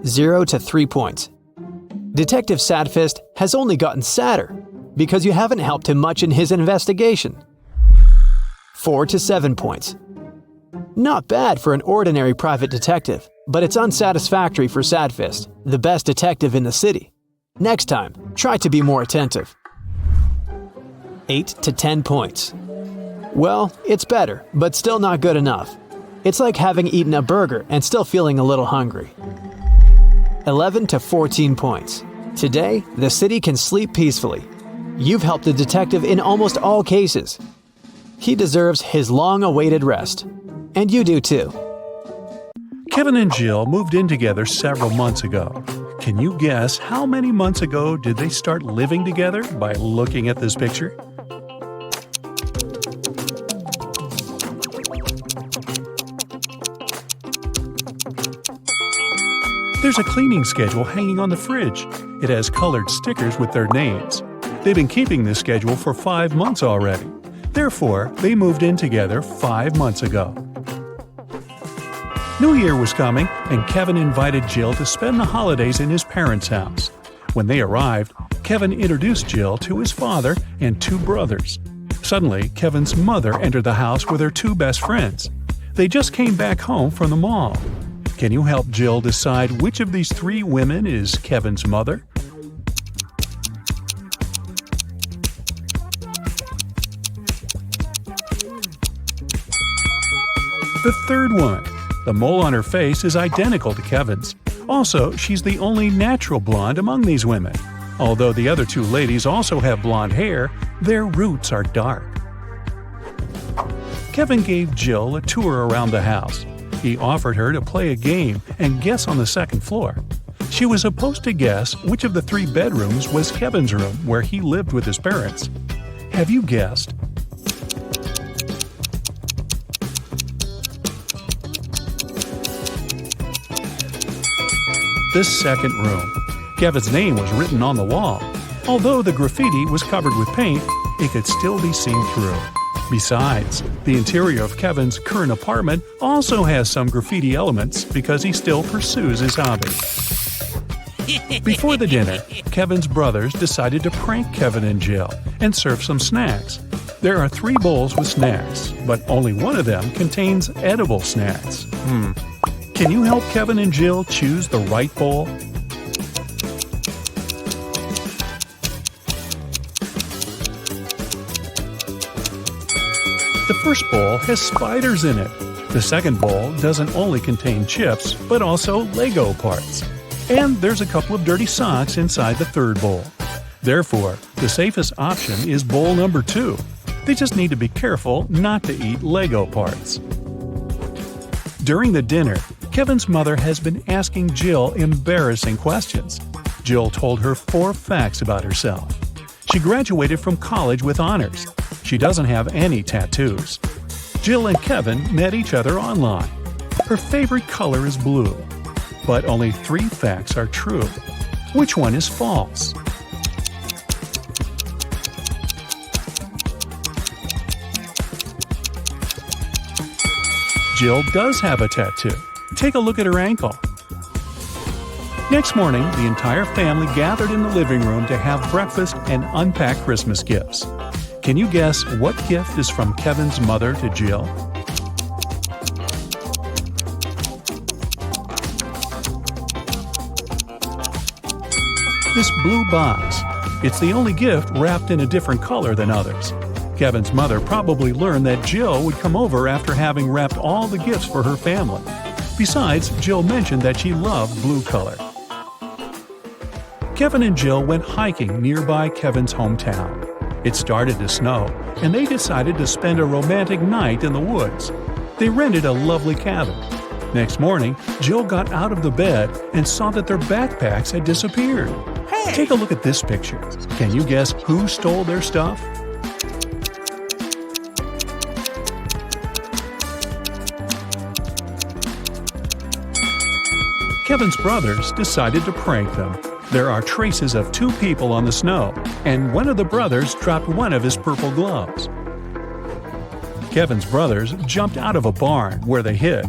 0 to 3 points. Detective Sadfist has only gotten sadder because you haven't helped him much in his investigation. 4 to 7 points. Not bad for an ordinary private detective, but it's unsatisfactory for Sadfist, the best detective in the city. Next time, try to be more attentive. 8 to 10 points. Well, it's better, but still not good enough. It's like having eaten a burger and still feeling a little hungry. 11 to 14 points. Today, the city can sleep peacefully. You've helped the detective in almost all cases. He deserves his long-awaited rest. And you do too. Kevin and Jill moved in together several months ago. Can you guess how many months ago did they start living together by looking at this picture? There's a cleaning schedule hanging on the fridge. It has colored stickers with their names. They've been keeping this schedule for 5 months already. Therefore, they moved in together 5 months ago. New Year was coming, and Kevin invited Jill to spend the holidays in his parents' house. When they arrived, Kevin introduced Jill to his father and 2 brothers. Suddenly, Kevin's mother entered the house with her 2 best friends. They just came back home from the mall. Can you help Jill decide which of these 3 women is Kevin's mother? The third woman. The mole on her face is identical to Kevin's. Also, she's the only natural blonde among these women. Although the other 2 ladies also have blonde hair, their roots are dark. Kevin gave Jill a tour around the house. He offered her to play a game and guess on the second floor. She was supposed to guess which of the 3 bedrooms was Kevin's room where he lived with his parents. Have you guessed? The second room. Kevin's name was written on the wall. Although the graffiti was covered with paint, it could still be seen through. Besides, the interior of Kevin's current apartment also has some graffiti elements because he still pursues his hobby. Before the dinner, Kevin's brothers decided to prank Kevin and Jill and serve some snacks. There are 3 bowls with snacks, but only one of them contains edible snacks. Can you help Kevin and Jill choose the right bowl? The first bowl has spiders in it. The second bowl doesn't only contain chips, but also Lego parts. And there's a couple of dirty socks inside the third bowl. Therefore, the safest option is bowl number 2. They just need to be careful not to eat Lego parts. During the dinner, Kevin's mother has been asking Jill embarrassing questions. Jill told her 4 facts about herself. She graduated from college with honors. She doesn't have any tattoos. Jill and Kevin met each other online. Her favorite color is blue. But only 3 facts are true. Which one is false? Jill does have a tattoo. Take a look at her ankle. Next morning, the entire family gathered in the living room to have breakfast and unpack Christmas gifts. Can you guess what gift is from Kevin's mother to Jill? This blue box. It's the only gift wrapped in a different color than others. Kevin's mother probably learned that Jill would come over after having wrapped all the gifts for her family. Besides, Jill mentioned that she loved blue color. Kevin and Jill went hiking nearby Kevin's hometown. It started to snow, and they decided to spend a romantic night in the woods. They rented a lovely cabin. Next morning, Jill got out of the bed and saw that their backpacks had disappeared. Hey! Take a look at this picture. Can you guess who stole their stuff? Kevin's brothers decided to prank them. There are traces of 2 people on the snow, and one of the brothers dropped one of his purple gloves. Kevin's brothers jumped out of a barn where they hid.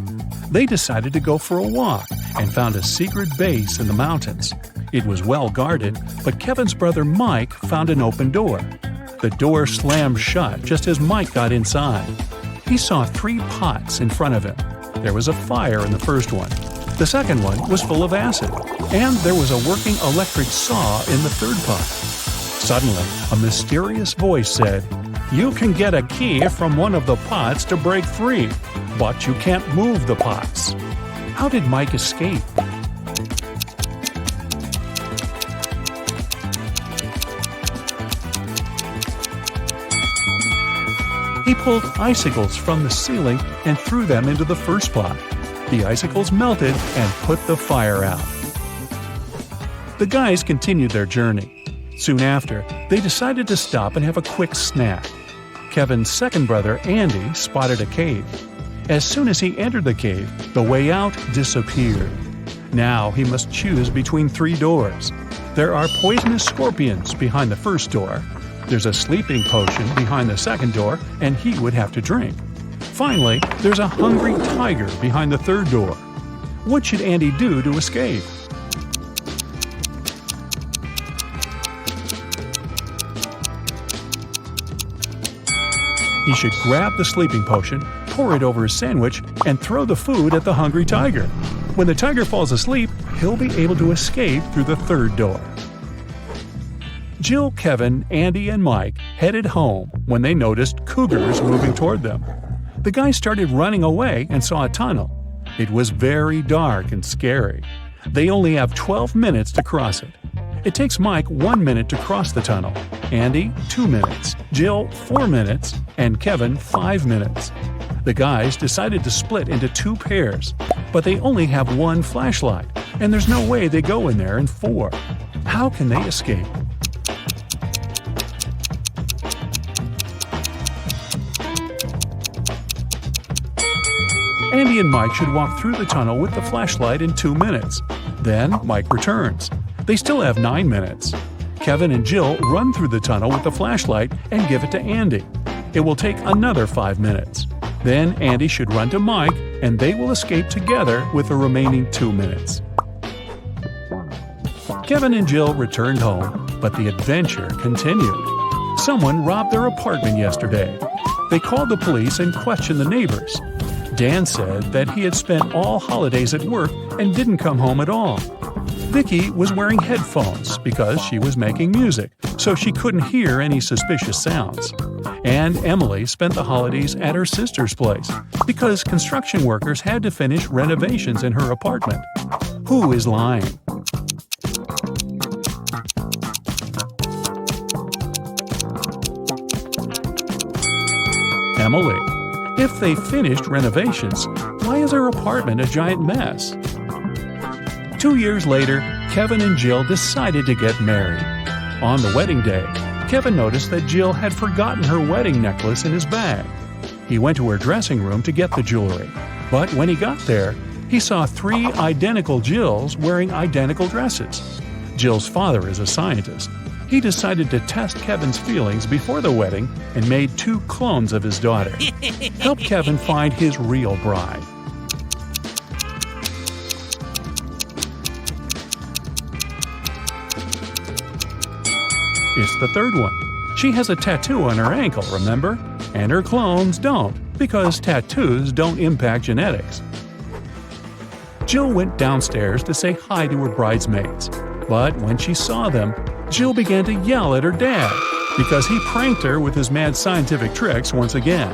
They decided to go for a walk and found a secret base in the mountains. It was well guarded, but Kevin's brother Mike found an open door. The door slammed shut just as Mike got inside. He saw 3 pots in front of him. There was a fire in the first one. The second one was full of acid, and there was a working electric saw in the third pot. Suddenly, a mysterious voice said, "You can get a key from one of the pots to break free, but you can't move the pots." How did Mike escape? He pulled icicles from the ceiling and threw them into the first pot. The icicles melted and put the fire out. The guys continued their journey. Soon after, they decided to stop and have a quick snack. Kevin's second brother, Andy, spotted a cave. As soon as he entered the cave, the way out disappeared. Now he must choose between 3 doors. There are poisonous scorpions behind the first door. There's a sleeping potion behind the second door, and he would have to drink. Finally, there's a hungry tiger behind the third door. What should Andy do to escape? He should grab the sleeping potion, pour it over his sandwich, and throw the food at the hungry tiger. When the tiger falls asleep, he'll be able to escape through the third door. Jill, Kevin, Andy, and Mike headed home when they noticed cougars moving toward them. The guys started running away and saw a tunnel. It was very dark and scary. They only have 12 minutes to cross it. It takes Mike 1 minute to cross the tunnel, Andy 2 minutes, Jill 4 minutes, and Kevin 5 minutes. The guys decided to split into 2 pairs, but they only have 1 flashlight, and there's no way they go in there in 4. How can they escape? Andy and Mike should walk through the tunnel with the flashlight in 2 minutes. Then Mike returns. They still have 9 minutes. Kevin and Jill run through the tunnel with the flashlight and give it to Andy. It will take another 5 minutes. Then Andy should run to Mike, and they will escape together with the remaining 2 minutes. Kevin and Jill returned home, but the adventure continued. Someone robbed their apartment yesterday. They called the police and questioned the neighbors. Dan said that he had spent all holidays at work and didn't come home at all. Vicky was wearing headphones because she was making music, so she couldn't hear any suspicious sounds. And Emily spent the holidays at her sister's place because construction workers had to finish renovations in her apartment. Who is lying? Emily. If they finished renovations, why is her apartment a giant mess? 2 years later, Kevin and Jill decided to get married. On the wedding day, Kevin noticed that Jill had forgotten her wedding necklace in his bag. He went to her dressing room to get the jewelry. But when he got there, he saw 3 identical Jills wearing identical dresses. Jill's father is a scientist. He decided to test Kevin's feelings before the wedding and made 2 clones of his daughter. Help Kevin find his real bride. It's the third one. She has a tattoo on her ankle, remember? And her clones don't, because tattoos don't impact genetics. Jill went downstairs to say hi to her bridesmaids. But when she saw them, Jill began to yell at her dad because he pranked her with his mad scientific tricks once again.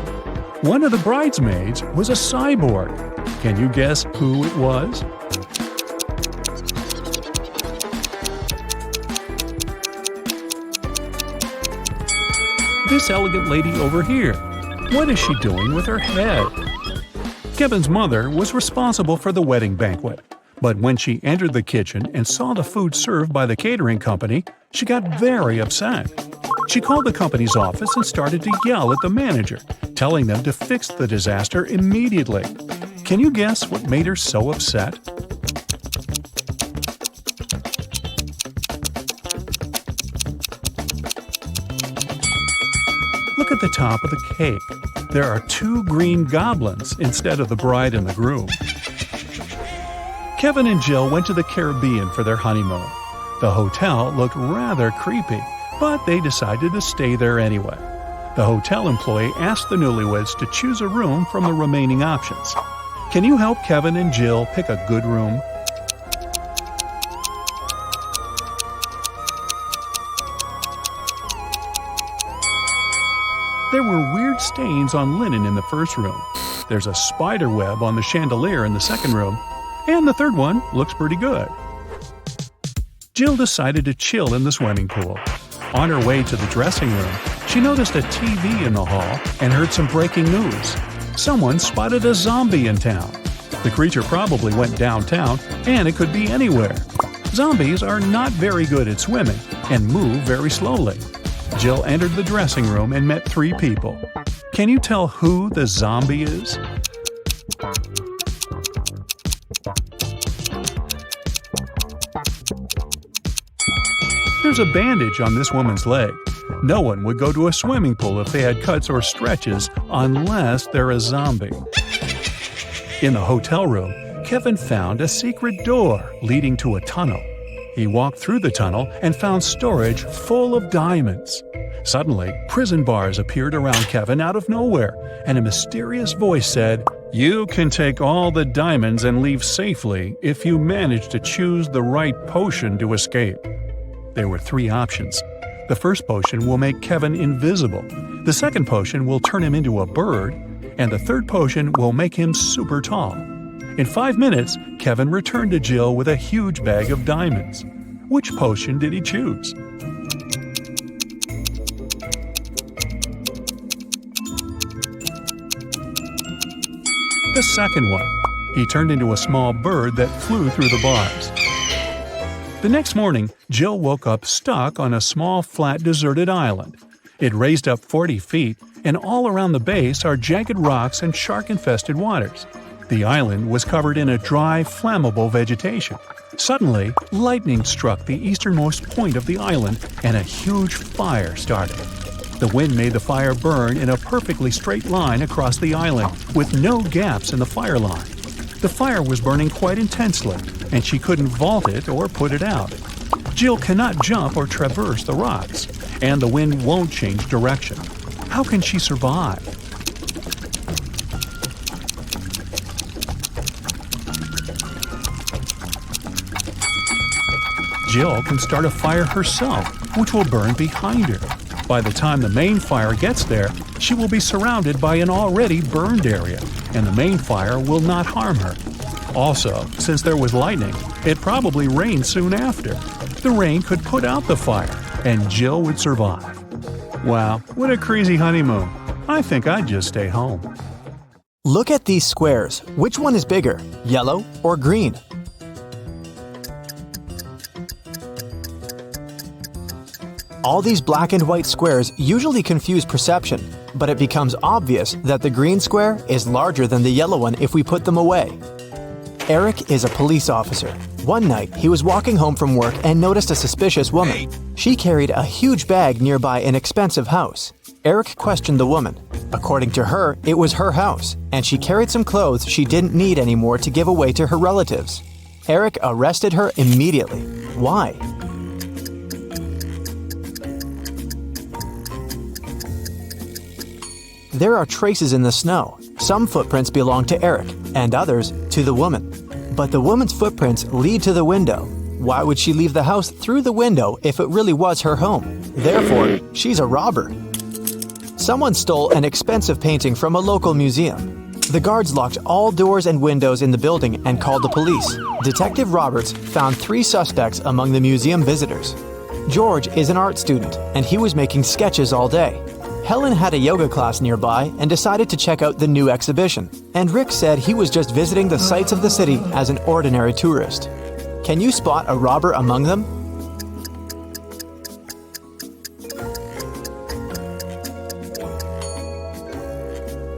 One of the bridesmaids was a cyborg. Can you guess who it was? This elegant lady over here. What is she doing with her head? Kevin's mother was responsible for the wedding banquet. But when she entered the kitchen and saw the food served by the catering company, she got very upset. She called the company's office and started to yell at the manager, telling them to fix the disaster immediately. Can you guess what made her so upset? Look at the top of the cake. There are 2 green goblins instead of the bride and the groom. Kevin and Jill went to the Caribbean for their honeymoon. The hotel looked rather creepy, but they decided to stay there anyway. The hotel employee asked the newlyweds to choose a room from the remaining options. Can you help Kevin and Jill pick a good room? There were weird stains on linen in the first room. There's a spider web on the chandelier in the second room. And the third one looks pretty good. Jill decided to chill in the swimming pool. On her way to the dressing room, she noticed a TV in the hall and heard some breaking news. Someone spotted a zombie in town. The creature probably went downtown, and it could be anywhere. Zombies are not very good at swimming and move very slowly. Jill entered the dressing room and met 3 people. Can you tell who the zombie is? There's a bandage on this woman's leg. No one would go to a swimming pool if they had cuts or stretches unless they're a zombie. In the hotel room, Kevin found a secret door leading to a tunnel. He walked through the tunnel and found storage full of diamonds. Suddenly, prison bars appeared around Kevin out of nowhere, and a mysterious voice said, "You can take all the diamonds and leave safely if you manage to choose the right potion to escape." There were 3 options. The first potion will make Kevin invisible, the second potion will turn him into a bird, and the third potion will make him super tall. In 5 minutes, Kevin returned to Jill with a huge bag of diamonds. Which potion did he choose? The second one. He turned into a small bird that flew through the bars. The next morning, Jill woke up stuck on a small, flat, deserted island. It raised up 40 feet, and all around the base are jagged rocks and shark-infested waters. The island was covered in a dry, flammable vegetation. Suddenly, lightning struck the easternmost point of the island, and a huge fire started. The wind made the fire burn in a perfectly straight line across the island, with no gaps in the fire line. The fire was burning quite intensely, and she couldn't vault it or put it out. Jill cannot jump or traverse the rocks, and the wind won't change direction. How can she survive? Jill can start a fire herself, which will burn behind her. By the time the main fire gets there, she will be surrounded by an already burned area, and the main fire will not harm her. Also, since there was lightning, it probably rained soon after. The rain could put out the fire, and Jill would survive. Wow, what a crazy honeymoon. I think I'd just stay home. Look at these squares. Which one is bigger, yellow or green? All these black and white squares usually confuse perception. but it becomes obvious that the green square is larger than the yellow one if we put them away. Eric is a police officer. One night, he was walking home from work and noticed a suspicious woman. She carried a huge bag nearby an expensive house. Eric questioned the woman. According to her, it was her house, and she carried some clothes she didn't need anymore to give away to her relatives. Eric arrested her immediately. Why? There are traces in the snow. Some footprints belong to Eric, and others to the woman. But the woman's footprints lead to the window. Why would she leave the house through the window if it really was her home? Therefore, she's a robber. Someone stole an expensive painting from a local museum. The guards locked all doors and windows in the building and called the police. Detective Roberts found 3 suspects among the museum visitors. George is an art student, and he was making sketches all day. Helen had a yoga class nearby and decided to check out the new exhibition. And Rick said he was just visiting the sights of the city as an ordinary tourist. Can you spot a robber among them?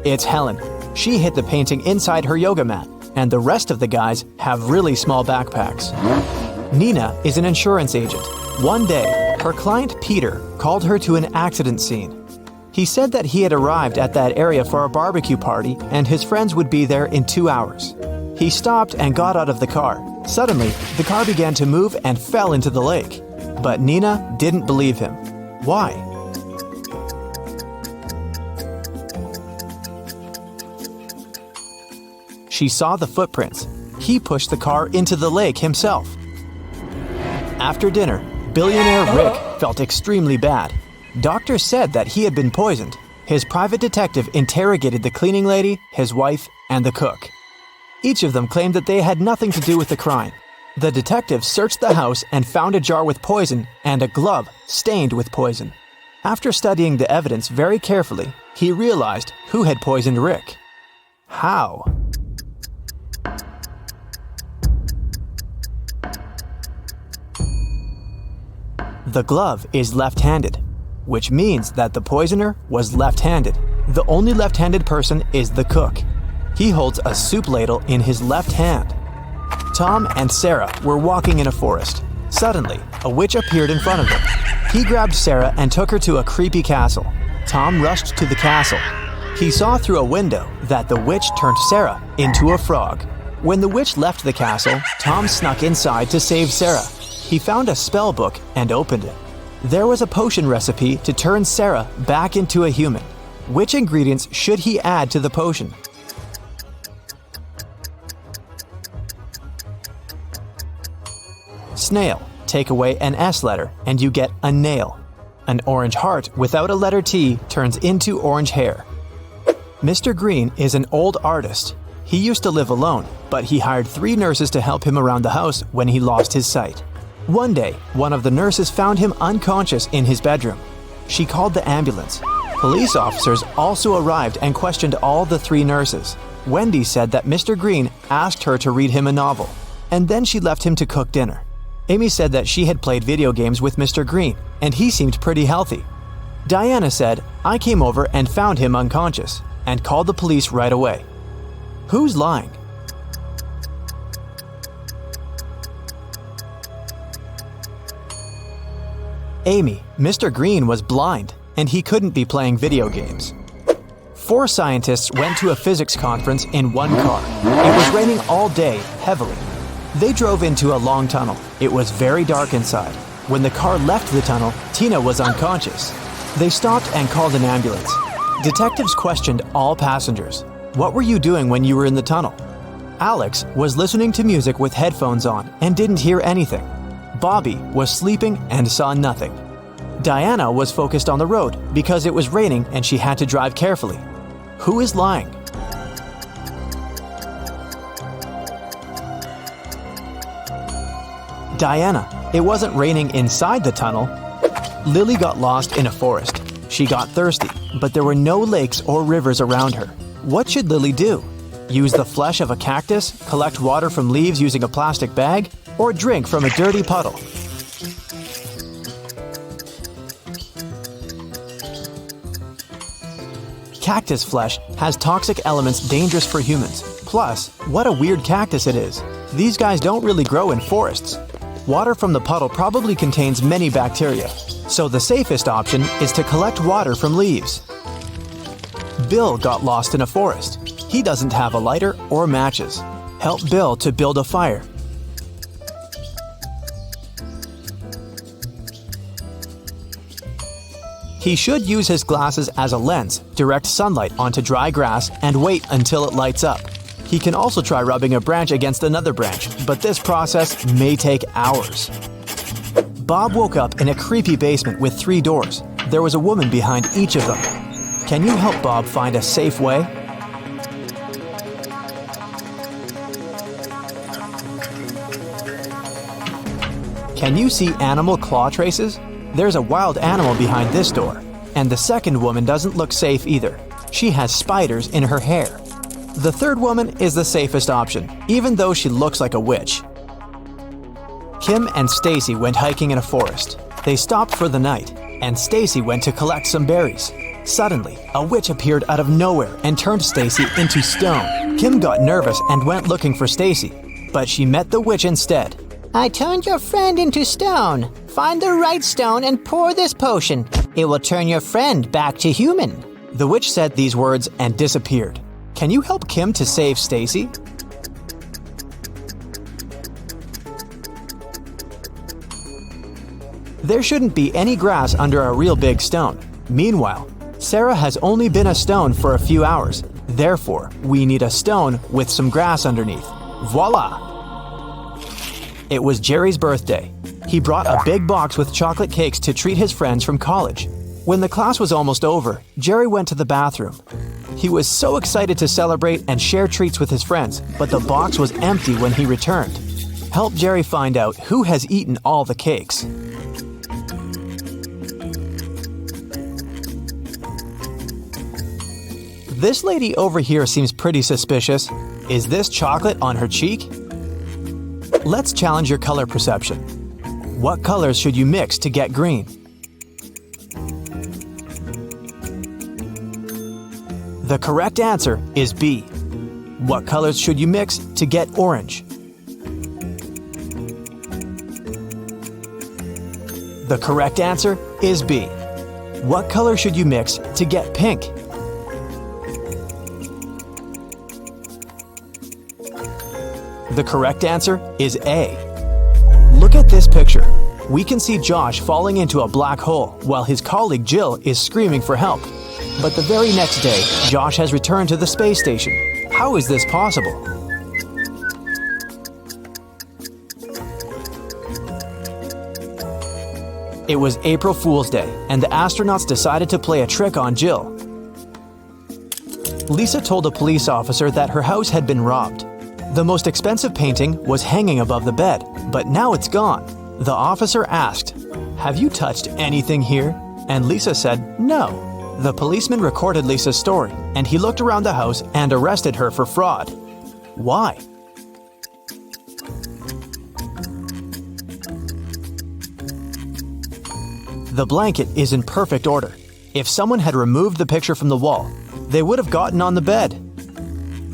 It's Helen. She hid the painting inside her yoga mat, and the rest of the guys have really small backpacks. Nina is an insurance agent. One day, her client Peter called her to an accident scene. He said that he had arrived at that area for a barbecue party and his friends would be there in 2 hours. He stopped and got out of the car. Suddenly, the car began to move and fell into the lake. But Nina didn't believe him. Why? She saw the footprints. He pushed the car into the lake himself. After dinner, billionaire Rick felt extremely bad. Doctors said that he had been poisoned. His private detective interrogated the cleaning lady, his wife, and the cook. Each of them claimed that they had nothing to do with the crime. The detective searched the house and found a jar with poison and a glove stained with poison. After studying the evidence very carefully, he realized who had poisoned Rick. How? The glove is left-handed, which means that the poisoner was left-handed. The only left-handed person is the cook. He holds a soup ladle in his left hand. Tom and Sarah were walking in a forest. Suddenly, a witch appeared in front of them. He grabbed Sarah and took her to a creepy castle. Tom rushed to the castle. He saw through a window that the witch turned Sarah into a frog. When the witch left the castle, Tom snuck inside to save Sarah. He found a spell book and opened it. There was a potion recipe to turn Sarah back into a human. Which ingredients should he add to the potion? Snail. Take away an S letter and you get a nail. An orange heart without a letter T turns into orange hair. Mr. Green is an old artist. He used to live alone, but he hired 3 nurses to help him around the house when he lost his sight. One day, one of the nurses found him unconscious in his bedroom. She called the ambulance. Police officers also arrived and questioned all the 3 nurses. Wendy said that Mr. Green asked her to read him a novel, and then she left him to cook dinner. Amy said that she had played video games with Mr. Green, and he seemed pretty healthy. Diana said, I came over and found him unconscious, and called the police right away. Who's lying? Amy, Mr. Green was blind, and he couldn't be playing video games. 4 scientists went to a physics conference in one car. It was raining all day, heavily. They drove into a long tunnel. It was very dark inside. When the car left the tunnel, Tina was unconscious. They stopped and called an ambulance. Detectives questioned all passengers. What were you doing when you were in the tunnel? Alex was listening to music with headphones on and didn't hear anything. Bobby was sleeping and saw nothing. Diana was focused on the road because it was raining and she had to drive carefully. Who is lying? Diana. It wasn't raining inside the tunnel. Lily got lost in a forest. She got thirsty, but there were no lakes or rivers around her. What should Lily do? Use the flesh of a cactus, collect water from leaves using a plastic bag, or drink from a dirty puddle? Cactus flesh has toxic elements dangerous for humans. Plus, what a weird cactus it is. These guys don't really grow in forests. Water from the puddle probably contains many bacteria, so the safest option is to collect water from leaves. Bill got lost in a forest. He doesn't have a lighter or matches. Help Bill to build a fire. He should use his glasses as a lens, direct sunlight onto dry grass, and wait until it lights up. He can also try rubbing a branch against another branch, but this process may take hours. Bob woke up in a creepy basement with 3 doors. There was a woman behind each of them. Can you help Bob find a safe way? Can you see animal claw traces? There's a wild animal behind this door. And the second woman doesn't look safe either. She has spiders in her hair. The third woman is the safest option, even though she looks like a witch. Kim and Stacy went hiking in a forest. They stopped for the night, and Stacy went to collect some berries. Suddenly, a witch appeared out of nowhere and turned Stacy into stone. Kim got nervous and went looking for Stacy, but she met the witch instead. I turned your friend into stone. Find the right stone and pour this potion. It will turn your friend back to human. The witch said these words and disappeared. Can you help Kim to save Stacy? There shouldn't be any grass under a real big stone. Meanwhile, Sarah has only been a stone for a few hours. Therefore, we need a stone with some grass underneath. Voila! It was Jerry's birthday. He brought a big box with chocolate cakes to treat his friends from college. When the class was almost over, Jerry went to the bathroom. He was so excited to celebrate and share treats with his friends, but the box was empty when he returned. Help Jerry find out who has eaten all the cakes. This lady over here seems pretty suspicious. Is this chocolate on her cheek? Let's challenge your color perception. What colors should you mix to get green? The correct answer is B. What colors should you mix to get orange? The correct answer is B. What color should you mix to get pink? The correct answer is A. Look at this picture. We can see Josh falling into a black hole while his colleague Jill is screaming for help. But the very next day, Josh has returned to the space station. How is this possible? It was April Fool's Day, and the astronauts decided to play a trick on Jill. Lisa told a police officer that her house had been robbed. The most expensive painting was hanging above the bed, but now it's gone. The officer asked, "Have you touched anything here?" And Lisa said, "No." The policeman recorded Lisa's story, and he looked around the house and arrested her for fraud. Why? The blanket is in perfect order. If someone had removed the picture from the wall, they would have gotten on the bed.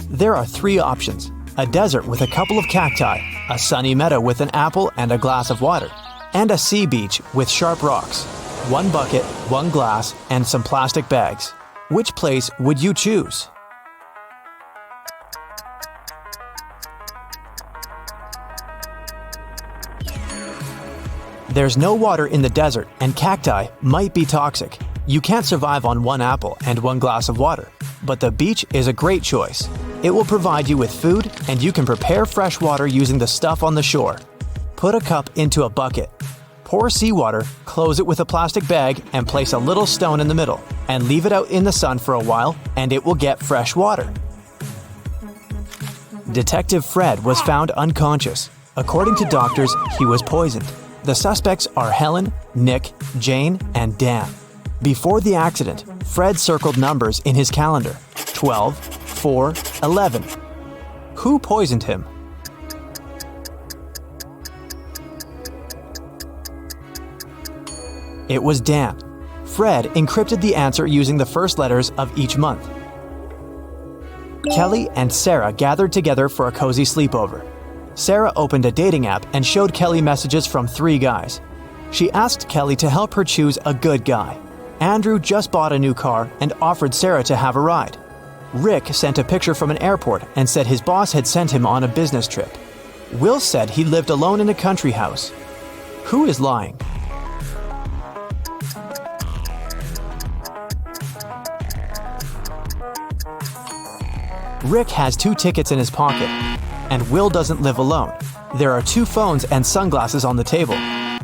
There are 3 options: a desert with a couple of cacti, a sunny meadow with an apple and a glass of water, and a sea beach with sharp rocks. 1 bucket, 1 glass, and some plastic bags. Which place would you choose? There's no water in the desert, and cacti might be toxic. You can't survive on 1 apple and 1 glass of water, but the beach is a great choice. It will provide you with food, and you can prepare fresh water using the stuff on the shore. Put a cup into a bucket. Pour seawater, close it with a plastic bag, and place a little stone in the middle, and leave it out in the sun for a while, and it will get fresh water. Detective Fred was found unconscious. According to doctors, he was poisoned. The suspects are Helen, Nick, Jane, and Dan. Before the accident, Fred circled numbers in his calendar: 12, 4, 11. Who poisoned him? It was Dan. Fred encrypted the answer using the first letters of each month. Kelly and Sarah gathered together for a cozy sleepover. Sarah opened a dating app and showed Kelly messages from 3 guys. She asked Kelly to help her choose a good guy. Andrew just bought a new car and offered Sarah to have a ride. Rick sent a picture from an airport and said his boss had sent him on a business trip. Will said he lived alone in a country house. Who is lying? Rick has 2 tickets in his pocket, and Will doesn't live alone. There are 2 phones and sunglasses on the table.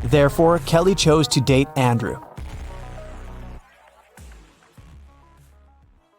Therefore, Kelly chose to date Andrew.